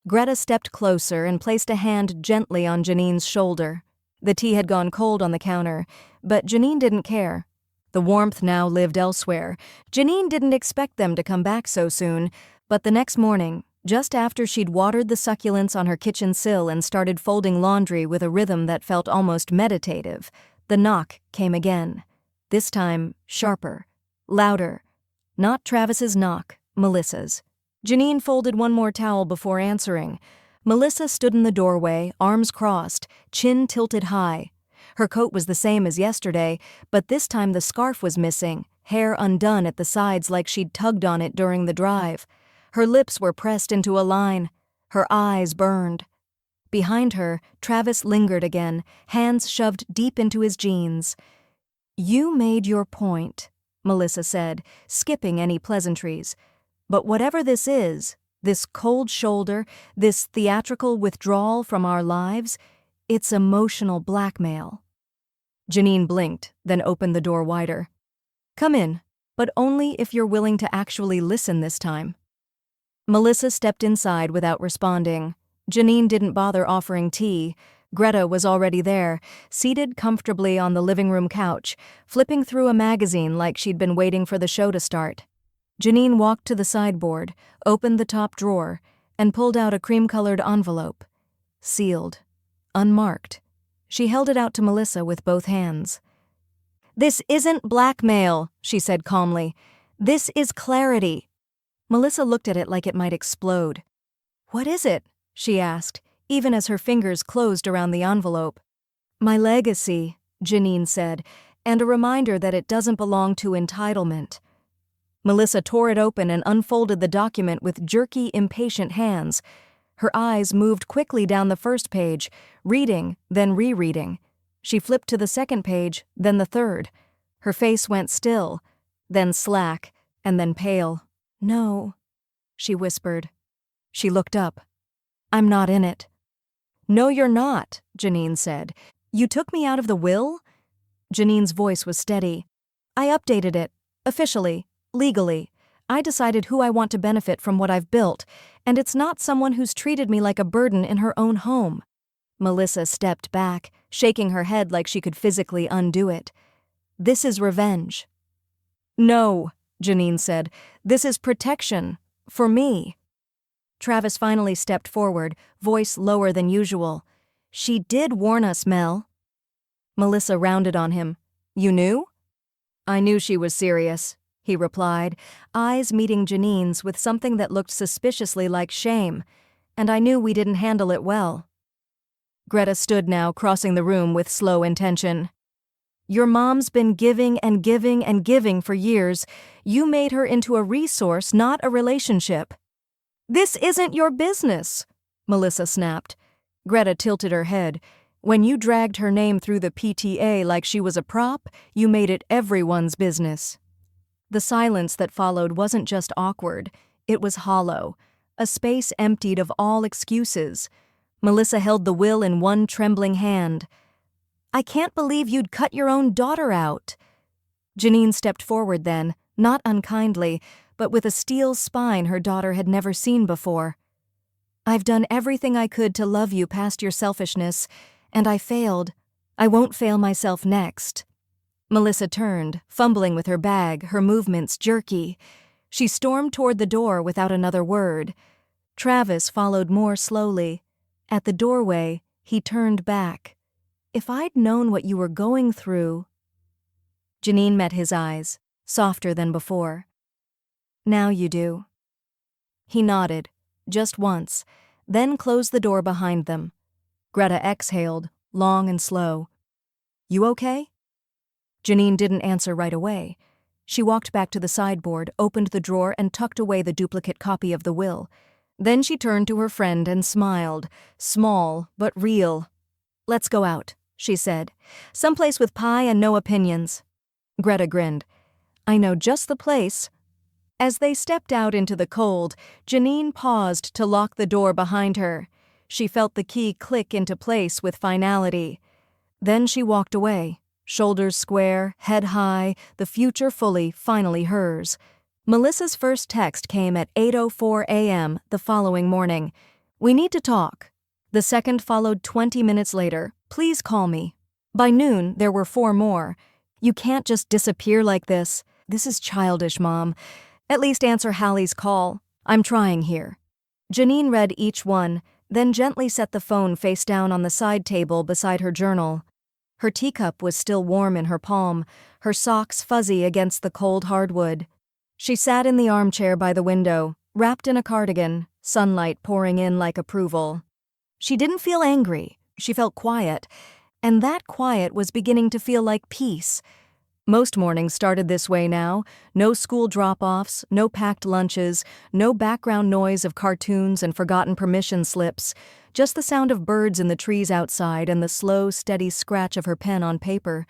Greta stepped closer and placed a hand gently on Janine's shoulder. The tea had gone cold on the counter, but Janine didn't care. The warmth now lived elsewhere. Janine didn't expect them to come back so soon, but the next morning, just after she'd watered the succulents on her kitchen sill and started folding laundry with a rhythm that felt almost meditative, the knock came again. This time, sharper, louder. Not Travis's knock, Melissa's. Janine folded one more towel before answering. Melissa stood in the doorway, arms crossed, chin tilted high. Her coat was the same as yesterday, but this time the scarf was missing, hair undone at the sides like she'd tugged on it during the drive. Her lips were pressed into a line. Her eyes burned. Behind her, Travis lingered again, hands shoved deep into his jeans. "You made your point," Melissa said, skipping any pleasantries. "But whatever this is, this cold shoulder, this theatrical withdrawal from our lives, it's emotional blackmail." Janine blinked, then opened the door wider. "Come in, but only if you're willing to actually listen this time." Melissa stepped inside without responding. Janine didn't bother offering tea. Greta was already there, seated comfortably on the living room couch, flipping through a magazine like she'd been waiting for the show to start. Janine walked to the sideboard, opened the top drawer, and pulled out a cream-colored envelope. Sealed. Unmarked. She held it out to Melissa with both hands. "This isn't blackmail," she said calmly. "This is clarity." Melissa looked at it like it might explode. "What is it?" she asked, even as her fingers closed around the envelope. "My legacy," Janine said, "and a reminder that it doesn't belong to entitlement." Melissa tore it open and unfolded the document with jerky, impatient hands. Her eyes moved quickly down the first page, reading, then rereading. She flipped to the second page, then the third. Her face went still, then slack, and then pale. "No," she whispered. She looked up. "I'm not in it." "No, you're not," Janine said. "You took me out of the will?" Janine's voice was steady. "I updated it. Officially. Legally. I decided who I want to benefit from what I've built, and it's not someone who's treated me like a burden in her own home." Melissa stepped back, shaking her head like she could physically undo it. "This is revenge." "No," Janine said. "This is protection. For me." Travis finally stepped forward, voice lower than usual. "She did warn us, Mel." Melissa rounded on him. "You knew?" "I knew she was serious," he replied, eyes meeting Janine's with something that looked suspiciously like shame. "And I knew we didn't handle it well." Greta stood now, crossing the room with slow intention. "Your mom's been giving and giving and giving for years. You made her into a resource, not a relationship." "This isn't your business," Melissa snapped. Greta tilted her head. "When you dragged her name through the PTA like she was a prop, you made it everyone's business." The silence that followed wasn't just awkward, it was hollow, a space emptied of all excuses. Melissa held the will in one trembling hand. "I can't believe you'd cut your own daughter out." Janine stepped forward then, not unkindly, but with a steel spine her daughter had never seen before. "I've done everything I could to love you past your selfishness, and I failed. I won't fail myself next." Melissa turned, fumbling with her bag, her movements jerky. She stormed toward the door without another word. Travis followed more slowly. At the doorway, he turned back. "If I'd known what you were going through—" Janine met his eyes, softer than before. "Now you do." He nodded, just once, then closed the door behind them. Greta exhaled, long and slow. "You okay?" Janine didn't answer right away. She walked back to the sideboard, opened the drawer, and tucked away the duplicate copy of the will. Then she turned to her friend and smiled, small but real. "Let's go out," she said. "Someplace with pie and no opinions." Greta grinned. "I know just the place." As they stepped out into the cold, Janine paused to lock the door behind her. She felt the key click into place with finality. Then she walked away, shoulders square, head high, the future finally hers. Melissa's first text came at 8:04 a.m. the following morning. "We need to talk." The second followed 20 minutes later. "Please call me." By noon, there were 4 more. "You can't just disappear like this. This is childish, Mom. At least answer Hallie's call. I'm trying here." Janine read each one, then gently set the phone face down on the side table beside her journal. Her teacup was still warm in her palm, her socks fuzzy against the cold hardwood. She sat in the armchair by the window, wrapped in a cardigan, sunlight pouring in like approval. She didn't feel angry, she felt quiet, and that quiet was beginning to feel like peace. Most mornings started this way now. No school drop-offs, no packed lunches, no background noise of cartoons and forgotten permission slips, just the sound of birds in the trees outside and the slow, steady scratch of her pen on paper.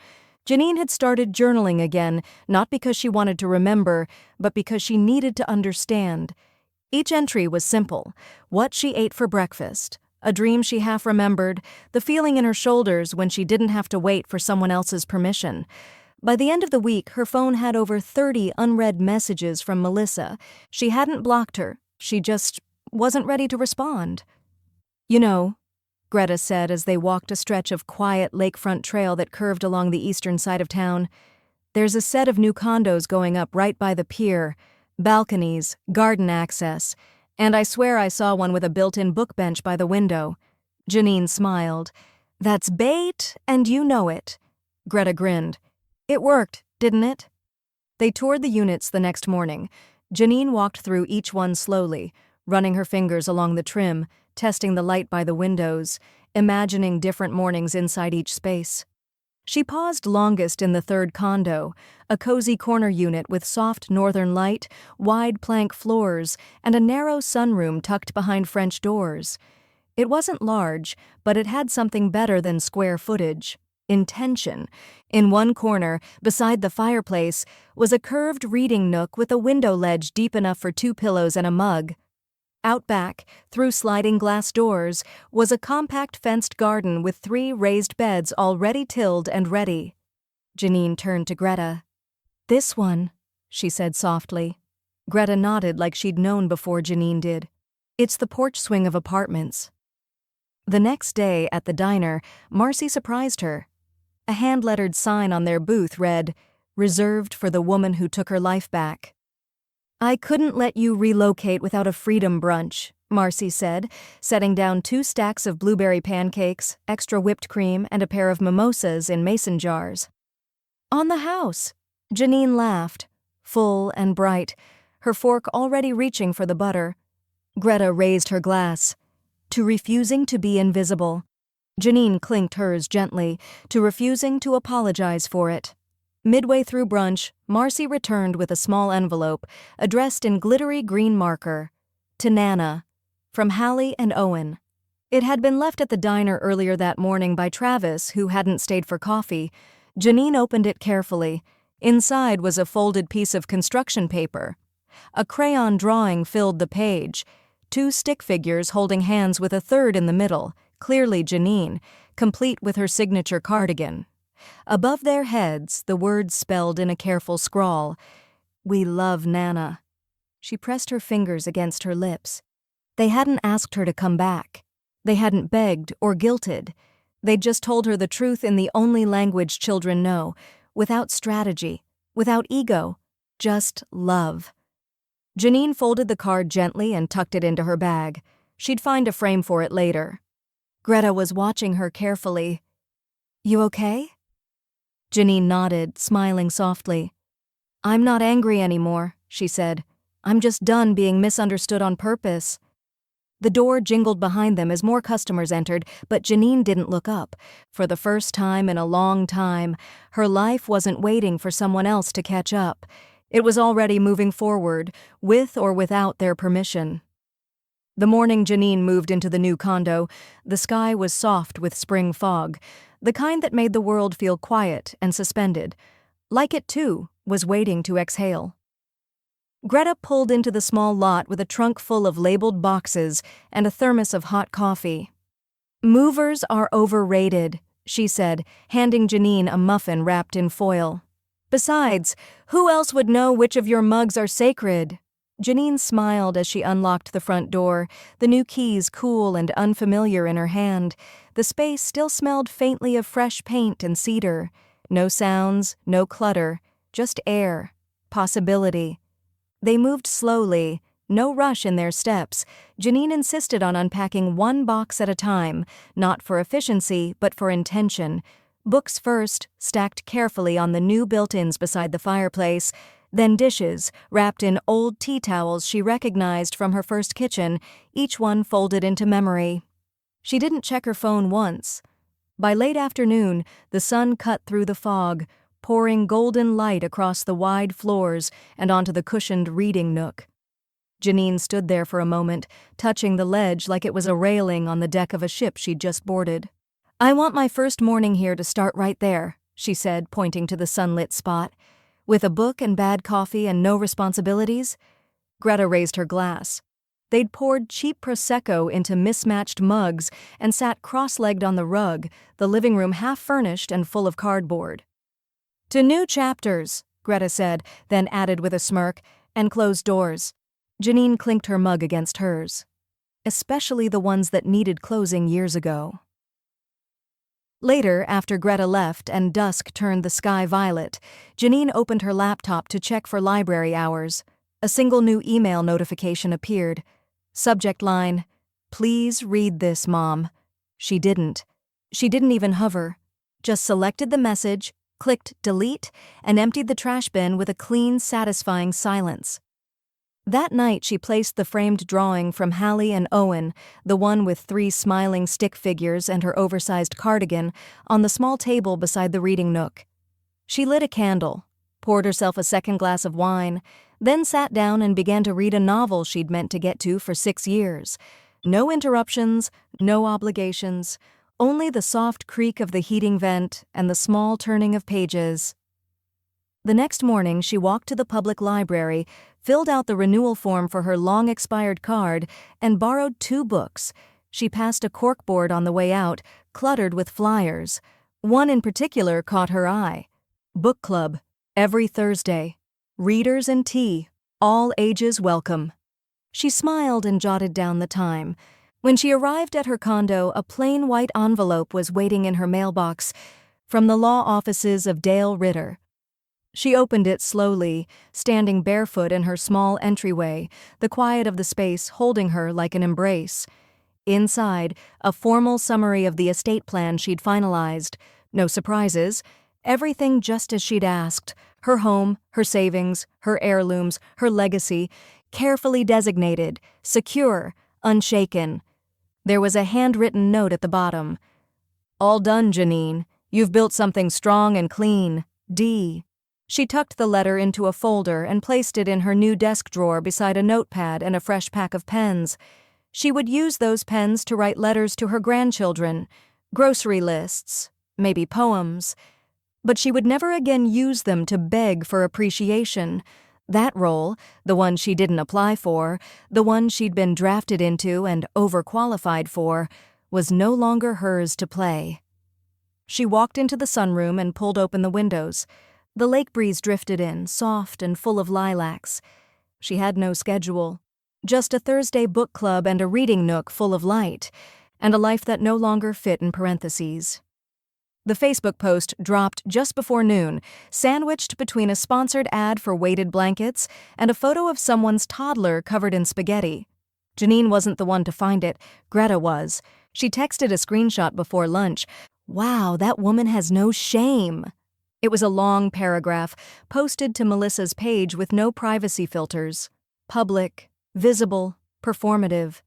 Janine had started journaling again, not because she wanted to remember, but because she needed to understand. Each entry was simple: what she ate for breakfast, a dream she half remembered, the feeling in her shoulders when she didn't have to wait for someone else's permission. By the end of the week, her phone had over 30 unread messages from Melissa. She hadn't blocked her, she just wasn't ready to respond. "You know," Greta said as they walked a stretch of quiet lakefront trail that curved along the eastern side of town, "there's a set of new condos going up right by the pier. Balconies, garden access, and I swear I saw one with a built-in book bench by the window." Janine smiled. "That's bait, and you know it." Greta grinned. "It worked, didn't it?" They toured the units the next morning. Janine walked through each one slowly, running her fingers along the trim, testing the light by the windows, imagining different mornings inside each space. She paused longest in the third condo, a cozy corner unit with soft northern light, wide plank floors, and a narrow sunroom tucked behind French doors. It wasn't large, but it had something better than square footage: intention. In one corner, beside the fireplace, was a curved reading nook with a window ledge deep enough for 2 pillows and a mug. Out back, through sliding glass doors, was a compact fenced garden with 3 raised beds already tilled and ready. Janine turned to Greta. "This one," she said softly. Greta nodded like she'd known before Janine did. "It's the porch swing of apartments." The next day, at the diner, Marcy surprised her. A hand-lettered sign on their booth read, "Reserved for the woman who took her life back." "I couldn't let you relocate without a freedom brunch," Marcy said, setting down 2 stacks of blueberry pancakes, extra whipped cream, and a pair of mimosas in mason jars. "On the house," Janine laughed, full and bright, her fork already reaching for the butter. Greta raised her glass. "To refusing to be invisible." Janine clinked hers gently, to refusing to apologize for it. Midway through brunch, Marcy returned with a small envelope, addressed in glittery green marker. "To Nana. From Hallie and Owen." It had been left at the diner earlier that morning by Travis, who hadn't stayed for coffee. Janine opened it carefully. Inside was a folded piece of construction paper. A crayon drawing filled the page. 2 stick figures holding hands with a third in the middle, clearly Janine, complete with her signature cardigan. Above their heads, the words spelled in a careful scrawl, "We love Nana." She pressed her fingers against her lips. They hadn't asked her to come back. They hadn't begged or guilted. They'd just told her the truth in the only language children know, without strategy, without ego, just love. Janine folded the card gently and tucked it into her bag. She'd find a frame for it later. Greta was watching her carefully. "You okay?" Janine nodded, smiling softly. "I'm not angry anymore," she said. "I'm just done being misunderstood on purpose." The door jingled behind them as more customers entered, but Janine didn't look up. For the first time in a long time, her life wasn't waiting for someone else to catch up. It was already moving forward, with or without their permission. The morning Janine moved into the new condo, the sky was soft with spring fog, the kind that made the world feel quiet and suspended. Like it, too, was waiting to exhale. Greta pulled into the small lot with a trunk full of labeled boxes and a thermos of hot coffee. "Movers are overrated," she said, handing Janine a muffin wrapped in foil. "Besides, who else would know which of your mugs are sacred?" Janine smiled as she unlocked the front door, the new keys cool and unfamiliar in her hand. The space still smelled faintly of fresh paint and cedar. No sounds, no clutter, just air, possibility. They moved slowly, no rush in their steps. Janine insisted on unpacking 1 box at a time, not for efficiency, but for intention. Books first, stacked carefully on the new built-ins beside the fireplace, then dishes, wrapped in old tea towels she recognized from her first kitchen, each one folded into memory. She didn't check her phone once. By late afternoon, the sun cut through the fog, pouring golden light across the wide floors and onto the cushioned reading nook. Janine stood there for a moment, touching the ledge like it was a railing on the deck of a ship she'd just boarded. "I want my first morning here to start right there," she said, pointing to the sunlit spot. "With a book and bad coffee and no responsibilities?" Greta raised her glass. They'd poured cheap Prosecco into mismatched mugs and sat cross-legged on the rug, the living room half-furnished and full of cardboard. "To new chapters," Greta said, then added with a smirk, "and closed doors." Janine clinked her mug against hers. "Especially the ones that needed closing years ago." Later, after Greta left and dusk turned the sky violet, Janine opened her laptop to check for library hours. A single new email notification appeared. Subject line, "Please read this, Mom." She didn't. She didn't even hover. Just selected the message, clicked delete, and emptied the trash bin with a clean, satisfying silence. That night she placed the framed drawing from Hallie and Owen, the one with 3 smiling stick figures and her oversized cardigan, on the small table beside the reading nook. She lit a candle, poured herself a second glass of wine, then sat down and began to read a novel she'd meant to get to for 6 years. No interruptions, no obligations, only the soft creak of the heating vent and the small turning of pages. The next morning she walked to the public library, filled out the renewal form for her long-expired card, and borrowed 2 books. She passed a corkboard on the way out, cluttered with flyers. One in particular caught her eye. Book Club, every Thursday. Readers and tea, all ages welcome. She smiled and jotted down the time. When she arrived at her condo, a plain white envelope was waiting in her mailbox from the law offices of Dale Ritter. She opened it slowly, standing barefoot in her small entryway, the quiet of the space holding her like an embrace. Inside, a formal summary of the estate plan she'd finalized. No surprises. Everything just as she'd asked. Her home, her savings, her heirlooms, her legacy, carefully designated, secure, unshaken. There was a handwritten note at the bottom. "All done, Janine. You've built something strong and clean. D." She tucked the letter into a folder and placed it in her new desk drawer beside a notepad and a fresh pack of pens. She would use those pens to write letters to her grandchildren, grocery lists, maybe poems. But she would never again use them to beg for appreciation. That role, the one she didn't apply for, the one she'd been drafted into and overqualified for, was no longer hers to play. She walked into the sunroom and pulled open the windows. The lake breeze drifted in, soft and full of lilacs. She had no schedule, just a Thursday book club and a reading nook full of light, and a life that no longer fit in parentheses. The Facebook post dropped just before noon, sandwiched between a sponsored ad for weighted blankets and a photo of someone's toddler covered in spaghetti. Janine wasn't the one to find it, Greta was. She texted a screenshot before lunch. "Wow, that woman has no shame." It was a long paragraph, posted to Melissa's page with no privacy filters. Public, visible, performative.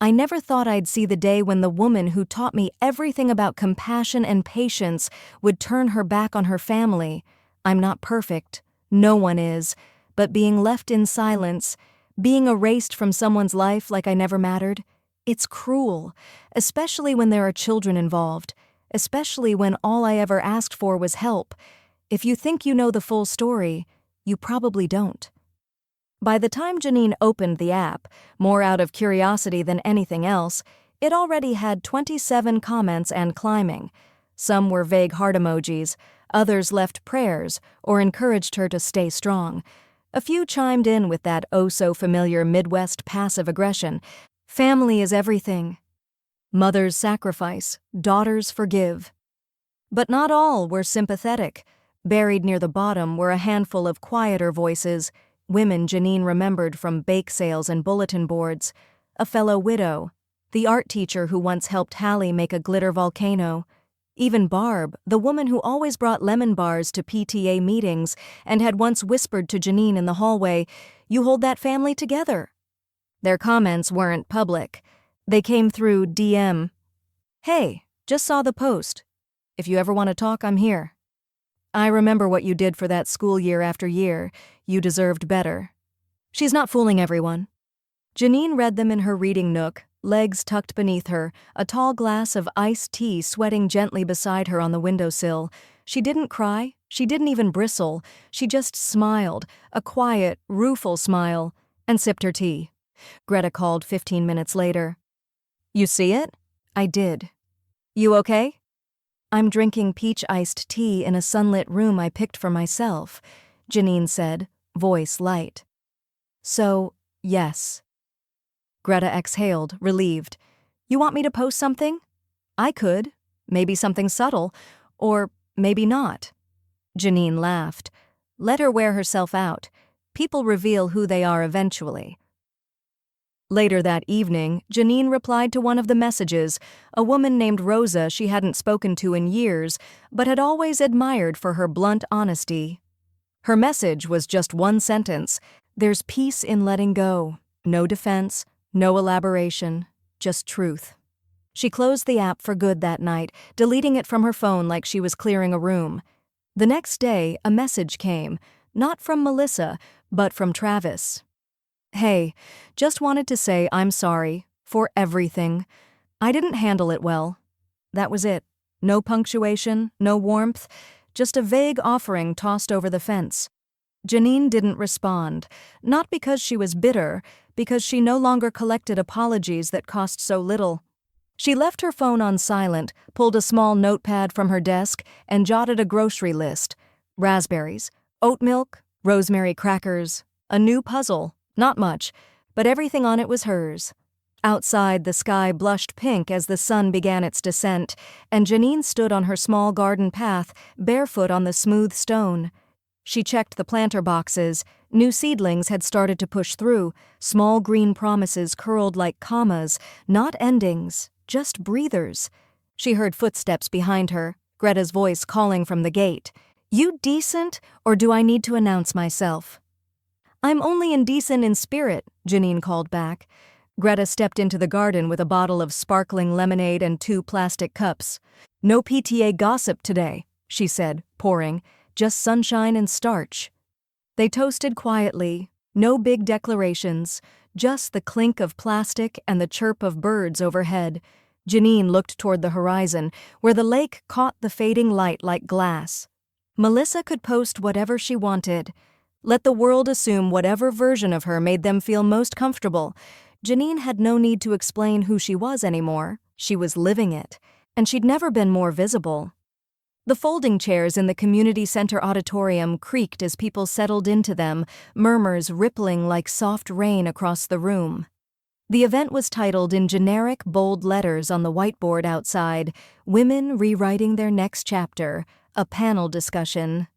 "I never thought I'd see the day when the woman who taught me everything about compassion and patience would turn her back on her family. I'm not perfect. No one is. But being left in silence, being erased from someone's life like I never mattered, it's cruel, especially when there are children involved. Especially when all I ever asked for was help. If you think you know the full story, you probably don't." By the time Janine opened the app, more out of curiosity than anything else, it already had 27 comments and climbing. Some were vague heart emojis, others left prayers or encouraged her to stay strong. A few chimed in with that oh-so-familiar Midwest passive aggression. "Family is everything. Mothers sacrifice, daughters forgive." But not all were sympathetic. Buried near the bottom were a handful of quieter voices, women Janine remembered from bake sales and bulletin boards, a fellow widow, the art teacher who once helped Hallie make a glitter volcano, even Barb, the woman who always brought lemon bars to PTA meetings and had once whispered to Janine in the hallway, "You hold that family together." Their comments weren't public. They came through DM. "Hey, just saw the post. If you ever want to talk, I'm here. I remember what you did for that school year after year. You deserved better." She's not fooling everyone. Janine read them in her reading nook, legs tucked beneath her, a tall glass of iced tea sweating gently beside her on the windowsill. She didn't cry. She didn't even bristle. She just smiled, a quiet, rueful smile, and sipped her tea. Greta called 15 minutes later. "You see it?" "I did." "You okay?" "I'm drinking peach-iced tea in a sunlit room I picked for myself," Janine said, voice light. "So, yes." Greta exhaled, relieved. "You want me to post something?" "I could. Maybe something subtle. Or maybe not." Janine laughed. Let her wear herself out. People reveal who they are eventually. Later that evening, Janine replied to one of the messages, a woman named Rosa she hadn't spoken to in years, but had always admired for her blunt honesty. Her message was just one sentence. There's peace in letting go. No defense, no elaboration, just truth. She closed the app for good that night, deleting it from her phone like she was clearing a room. The next day, a message came, not from Melissa, but from Travis. Hey, just wanted to say I'm sorry for everything. I didn't handle it well. That was it. No punctuation, no warmth, just a vague offering tossed over the fence. Janine didn't respond, not because she was bitter, because she no longer collected apologies that cost so little. She left her phone on silent, pulled a small notepad from her desk, and jotted a grocery list. Raspberries, oat milk, rosemary crackers, a new puzzle, not much, but everything on it was hers. Outside, the sky blushed pink as the sun began its descent, and Janine stood on her small garden path, barefoot on the smooth stone. She checked the planter boxes. New seedlings had started to push through, small green promises curled like commas, not endings, just breathers. She heard footsteps behind her, Greta's voice calling from the gate. "You decent, or do I need to announce myself?" "I'm only indecent in spirit," Janine called back. Greta stepped into the garden with a bottle of sparkling lemonade and 2 plastic cups. "No PTA gossip today," she said, pouring. "Just sunshine and starch." They toasted quietly, no big declarations, just the clink of plastic and the chirp of birds overhead. Janine looked toward the horizon, where the lake caught the fading light like glass. Melissa could post whatever she wanted. Let the world assume whatever version of her made them feel most comfortable. Janine had no need to explain who she was anymore. She was living it, and she'd never been more visible. The folding chairs in the community center auditorium creaked as people settled into them, murmurs rippling like soft rain across the room. The event was titled in generic, bold letters on the whiteboard outside, "Women Rewriting Their Next Chapter, a Panel Discussion."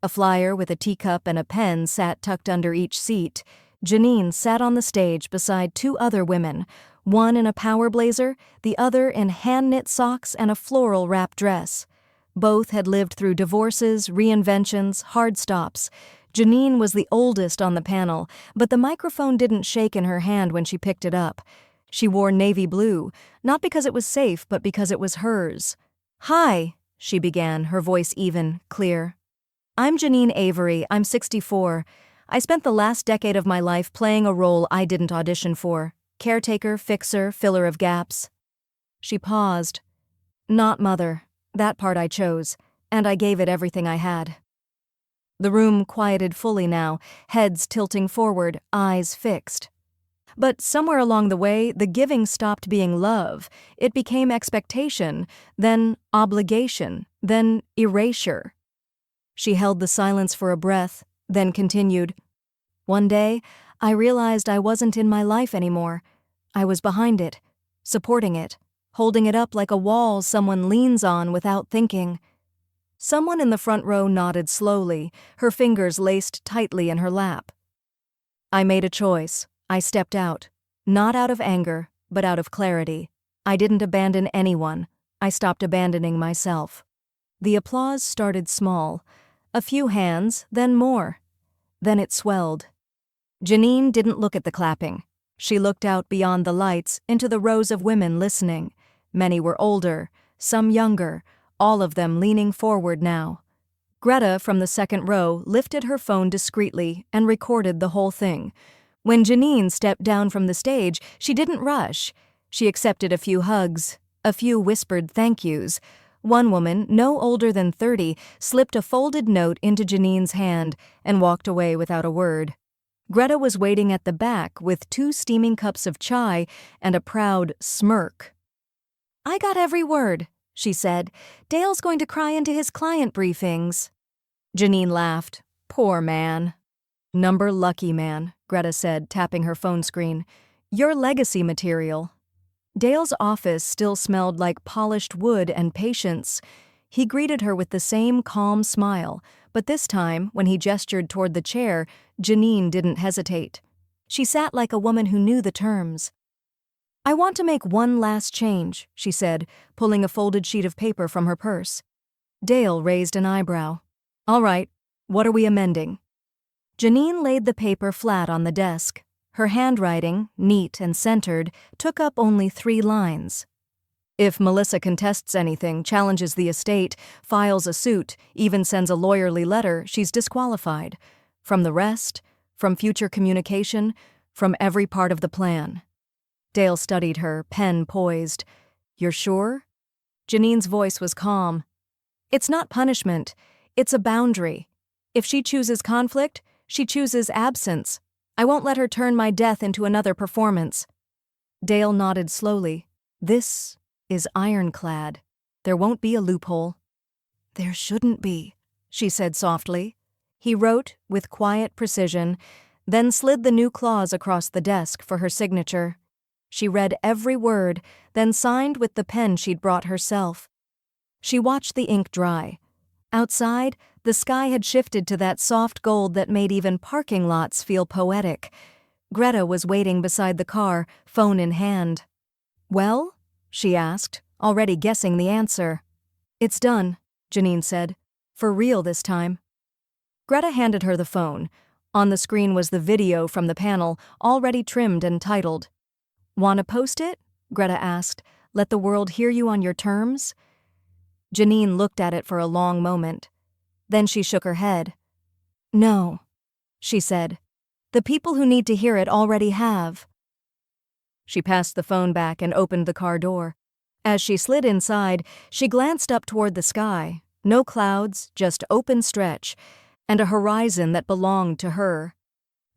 A flyer with a teacup and a pen sat tucked under each seat. Janine sat on the stage beside 2 other women, one in a power blazer, the other in hand-knit socks and a floral wrap dress. Both had lived through divorces, reinventions, hard stops. Janine was the oldest on the panel, but the microphone didn't shake in her hand when she picked it up. She wore navy blue, not because it was safe, but because it was hers. "Hi," she began, her voice even, clear. "I'm Janine Avery. I'm 64. I spent the last decade of my life playing a role I didn't audition for. Caretaker, fixer, filler of gaps." She paused. "Not mother. That part I chose, and I gave it everything I had." The room quieted fully now, heads tilting forward, eyes fixed. But somewhere along the way, the giving stopped being love. It became expectation, then obligation, then erasure. She held the silence for a breath, then continued. "One day, I realized I wasn't in my life anymore. I was behind it, supporting it, holding it up like a wall someone leans on without thinking." Someone in the front row nodded slowly, her fingers laced tightly in her lap. "I made a choice. I stepped out. Not out of anger, but out of clarity. I didn't abandon anyone. I stopped abandoning myself." The applause started small. A few hands, then more. Then it swelled. Janine didn't look at the clapping. She looked out beyond the lights into the rows of women listening. Many were older, some younger, all of them leaning forward now. Greta, from the second row, lifted her phone discreetly and recorded the whole thing. When Janine stepped down from the stage, she didn't rush. She accepted a few hugs, a few whispered thank yous. One woman, no older than 30, slipped a folded note into Janine's hand and walked away without a word. Greta was waiting at the back with 2 steaming cups of chai and a proud smirk. "I got every word," she said. "Dale's going to cry into his client briefings." Janine laughed. "Poor man." "Number lucky man," Greta said, tapping her phone screen. "Your legacy material." Dale's office still smelled like polished wood and patience. He greeted her with the same calm smile, but this time, when he gestured toward the chair, Janine didn't hesitate. She sat like a woman who knew the terms. "I want to make one last change," she said, pulling a folded sheet of paper from her purse. Dale raised an eyebrow. "All right, what are we amending?" Janine laid the paper flat on the desk. Her handwriting, neat and centered, took up only 3 lines. If Melissa contests anything, challenges the estate, files a suit, even sends a lawyerly letter, she's disqualified. From the rest, from future communication, from every part of the plan. Dale studied her, pen poised. "You're sure?" Janine's voice was calm. "It's not punishment. It's a boundary. If she chooses conflict, she chooses absence. I won't let her turn my death into another performance." Dale nodded slowly. "This is ironclad. There won't be a loophole." "There shouldn't be," she said softly. He wrote with quiet precision, then slid the new clause across the desk for her signature. She read every word, then signed with the pen she'd brought herself. She watched the ink dry. Outside, the sky had shifted to that soft gold that made even parking lots feel poetic. Greta was waiting beside the car, phone in hand. "Well?" she asked, already guessing the answer. "It's done," Janine said. "For real this time." Greta handed her the phone. On the screen was the video from the panel, already trimmed and titled. "Want to post it?" Greta asked. "Let the world hear you on your terms?" Janine looked at it for a long moment. Then she shook her head. "No," she said. "The people who need to hear it already have." She passed the phone back and opened the car door. As she slid inside, she glanced up toward the sky. No clouds, just open stretch, and a horizon that belonged to her.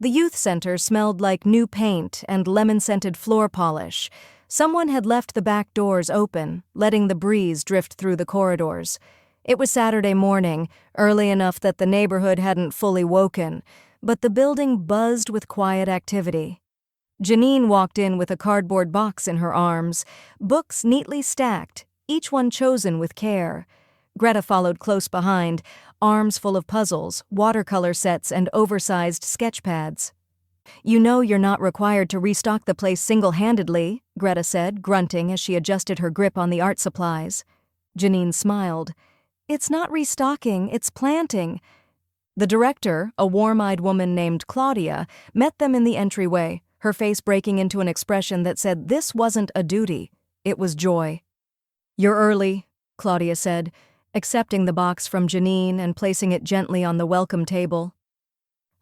The youth center smelled like new paint and lemon-scented floor polish. Someone had left the back doors open, letting the breeze drift through the corridors. It was Saturday morning, early enough that the neighborhood hadn't fully woken, but the building buzzed with quiet activity. Janine walked in with a cardboard box in her arms, books neatly stacked, each one chosen with care. Greta followed close behind, arms full of puzzles, watercolor sets, and oversized sketch pads. "You know you're not required to restock the place single-handedly," Greta said, grunting as she adjusted her grip on the art supplies. Janine smiled. "It's not restocking, it's planting." The director, a warm-eyed woman named Claudia, met them in the entryway, her face breaking into an expression that said this wasn't a duty, it was joy. "You're early," Claudia said, accepting the box from Janine and placing it gently on the welcome table.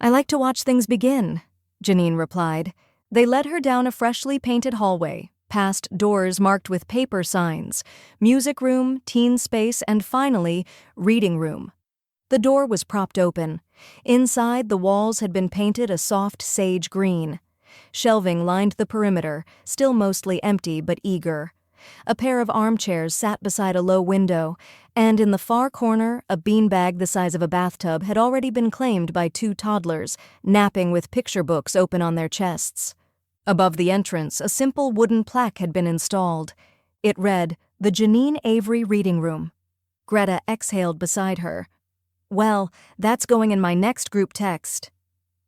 "I like to watch things begin," Janine replied. They led her down a freshly painted hallway, past doors marked with paper signs, music room, teen space, and finally, reading room. The door was propped open. Inside, the walls had been painted a soft sage green. Shelving lined the perimeter, still mostly empty but eager. A pair of armchairs sat beside a low window, and in the far corner, a beanbag the size of a bathtub had already been claimed by 2 toddlers, napping with picture books open on their chests. Above the entrance, a simple wooden plaque had been installed. It read, "The Janine Avery Reading Room." Greta exhaled beside her. "Well, that's going in my next group text."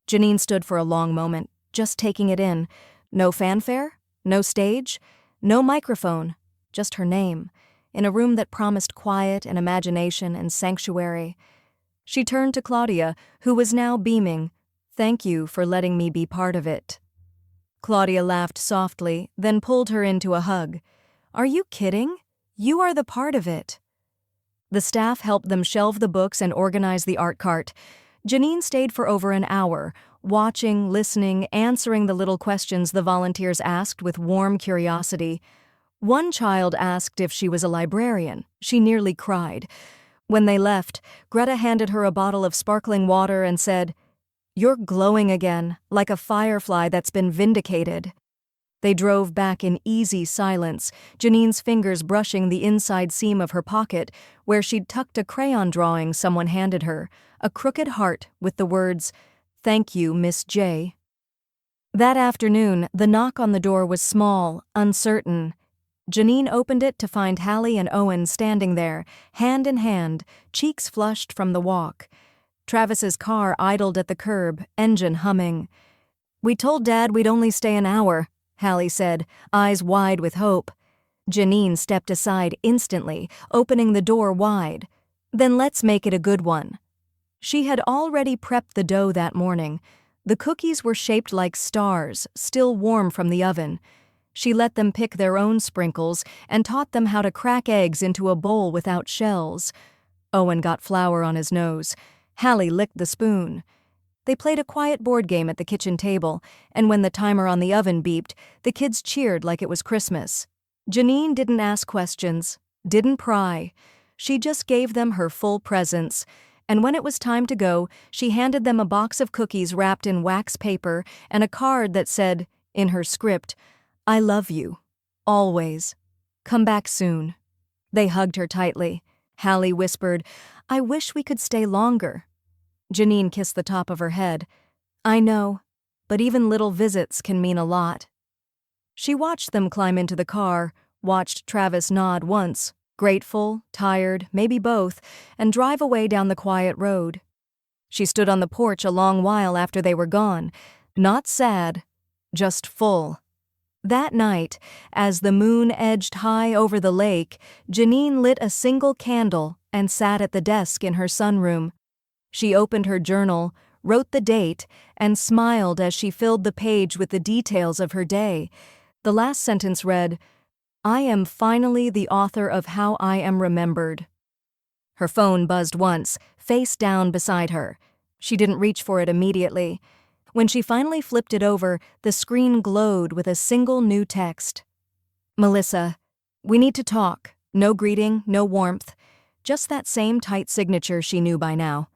Janine stood for a long moment, just taking it in. No fanfare, no stage, no microphone, just her name, in a room that promised quiet and imagination and sanctuary. She turned to Claudia, who was now beaming. "Thank you for letting me be part of it." Claudia laughed softly, then pulled her into a hug. "Are you kidding? You are the part of it." The staff helped them shelve the books and organize the art cart. Janine stayed for over an hour, watching, listening, answering the little questions the volunteers asked with warm curiosity. One child asked if she was a librarian. She nearly cried. When they left, Greta handed her a bottle of sparkling water and said, "You're glowing again, like a firefly that's been vindicated." They drove back in easy silence, Janine's fingers brushing the inside seam of her pocket, where she'd tucked a crayon drawing someone handed her, a crooked heart with the words, "Thank you, Miss J." That afternoon, the knock on the door was small, uncertain. Janine opened it to find Hallie and Owen standing there, hand in hand, cheeks flushed from the walk. Travis's car idled at the curb, engine humming. "We told Dad we'd only stay an hour," Hallie said, eyes wide with hope. Janine stepped aside instantly, opening the door wide. "Then let's make it a good one." She had already prepped the dough that morning. The cookies were shaped like stars, still warm from the oven. She let them pick their own sprinkles and taught them how to crack eggs into a bowl without shells. Owen got flour on his nose. Hallie licked the spoon. They played a quiet board game at the kitchen table, and when the timer on the oven beeped, the kids cheered like it was Christmas. Janine didn't ask questions, didn't pry. She just gave them her full presence, and when it was time to go, she handed them a box of cookies wrapped in wax paper and a card that said, in her script, "I love you. Always. Come back soon." They hugged her tightly. Hallie whispered, "I wish we could stay longer." Janine kissed the top of her head. "I know, but even little visits can mean a lot." She watched them climb into the car, watched Travis nod once, grateful, tired, maybe both, and drive away down the quiet road. She stood on the porch a long while after they were gone, not sad, just full. That night, as the moon edged high over the lake, Janine lit a single candle and sat at the desk in her sunroom. She opened her journal, wrote the date, and smiled as she filled the page with the details of her day. The last sentence read, "I am finally the author of how I am remembered." Her phone buzzed once, face down beside her. She didn't reach for it immediately. When she finally flipped it over, the screen glowed with a single new text. "Melissa, we need to talk. No greeting, no warmth. Just that same tight signature she knew by now."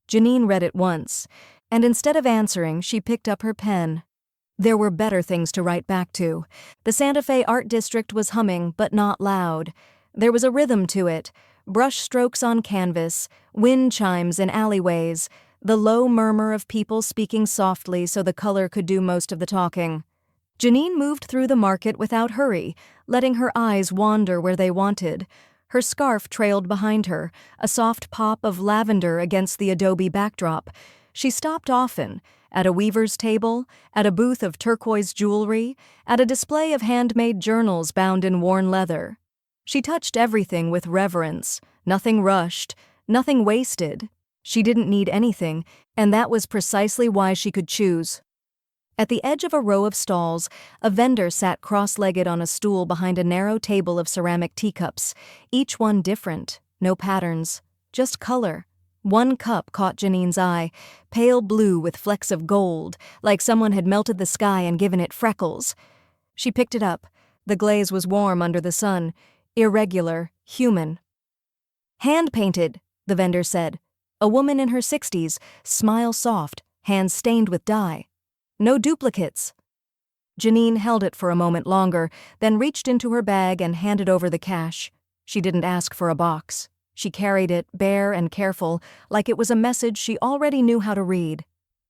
Janine read it once, and instead of answering, she picked up her pen. There were better things to write back to. The Santa Fe Art District was humming, but not loud. There was a rhythm to it, brush strokes on canvas, wind chimes in alleyways, the low murmur of people speaking softly so the color could do most of the talking. Janine moved through the market without hurry, letting her eyes wander where they wanted. Her scarf trailed behind her, a soft pop of lavender against the adobe backdrop. She stopped often, at a weaver's table, at a booth of turquoise jewelry, at a display of handmade journals bound in worn leather. She touched everything with reverence, nothing rushed, nothing wasted. She didn't need anything, and that was precisely why she could choose. At the edge of a row of stalls, a vendor sat cross-legged on a stool behind a narrow table of ceramic teacups, each one different, no patterns, just color. One cup caught Janine's eye, pale blue with flecks of gold, like someone had melted the sky and given it freckles. She picked it up. The glaze was warm under the sun, irregular, human. "Hand-painted," the vendor said. "A woman in her 60s, smile soft, hands stained with dye. No duplicates." Janine held it for a moment longer, then reached into her bag and handed over the cash. She didn't ask for a box. She carried it, bare and careful, like it was a message she already knew how to read.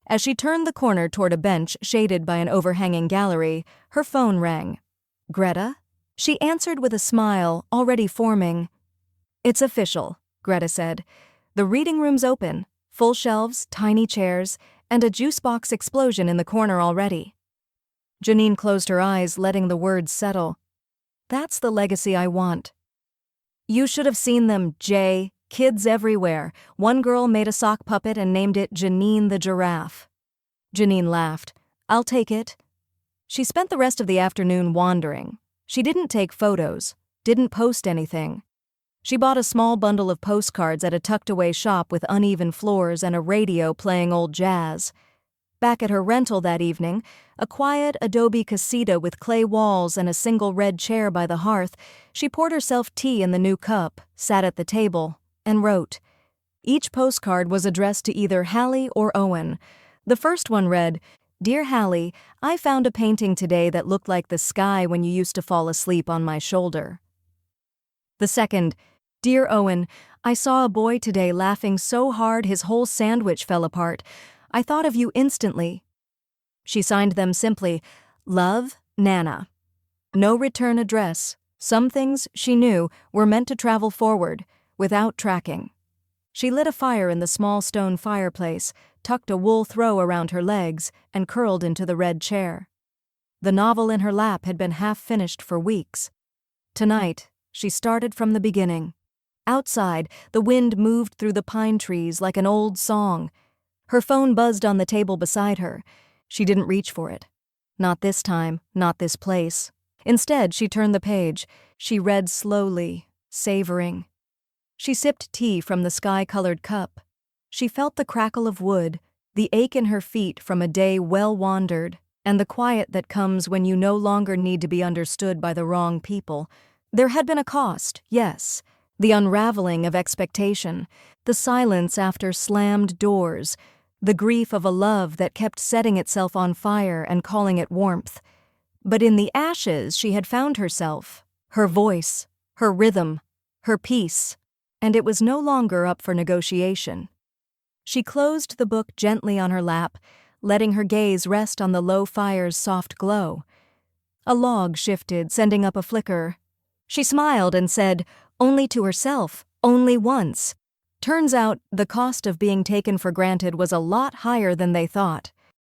As she turned the corner toward a bench shaded by an overhanging gallery, her phone rang. "Greta?" She answered with a smile, already forming. "It's official," Greta said. "The reading room's open. Full shelves, tiny chairs, and a juice box explosion in the corner already." Janine closed her eyes, letting the words settle. "That's the legacy I want." "You should have seen them, Jay. Kids everywhere. One girl made a sock puppet and named it Janine the Giraffe." Janine laughed. "I'll take it." She spent the rest of the afternoon wandering. She didn't take photos, didn't post anything. She bought a small bundle of postcards at a tucked-away shop with uneven floors and a radio playing old jazz. Back at her rental that evening, a quiet adobe casita with clay walls and a single red chair by the hearth, she poured herself tea in the new cup, sat at the table, and wrote. Each postcard was addressed to either Hallie or Owen. The first one read, "Dear Hallie, I found a painting today that looked like the sky when you used to fall asleep on my shoulder." The second, "Dear Owen, I saw a boy today laughing so hard his whole sandwich fell apart. I thought of you instantly." She signed them simply, "Love, Nana." No return address. Some things, she knew, were meant to travel forward, without tracking. She lit a fire in the small stone fireplace, tucked a wool throw around her legs, and curled into the red chair. The novel in her lap had been half finished for weeks. Tonight, she started from the beginning. Outside, the wind moved through the pine trees like an old song. Her phone buzzed on the table beside her. She didn't reach for it. Not this time, not this place. Instead, she turned the page. She read slowly, savoring. She sipped tea from the sky-colored cup. She felt the crackle of wood, the ache in her feet from a day well wandered, and the quiet that comes when you no longer need to be understood by the wrong people. There had been a cost, yes. The unraveling of expectation, the silence after slammed doors, the grief of a love that kept setting itself on fire and calling it warmth. But in the ashes she had found herself, her voice, her rhythm, her peace, and it was no longer up for negotiation. She closed the book gently on her lap, letting her gaze rest on the low fire's soft glow. A log shifted, sending up a flicker. She smiled and said, only to herself, only once. Turns out, the cost of being taken for granted was a lot higher than they thought.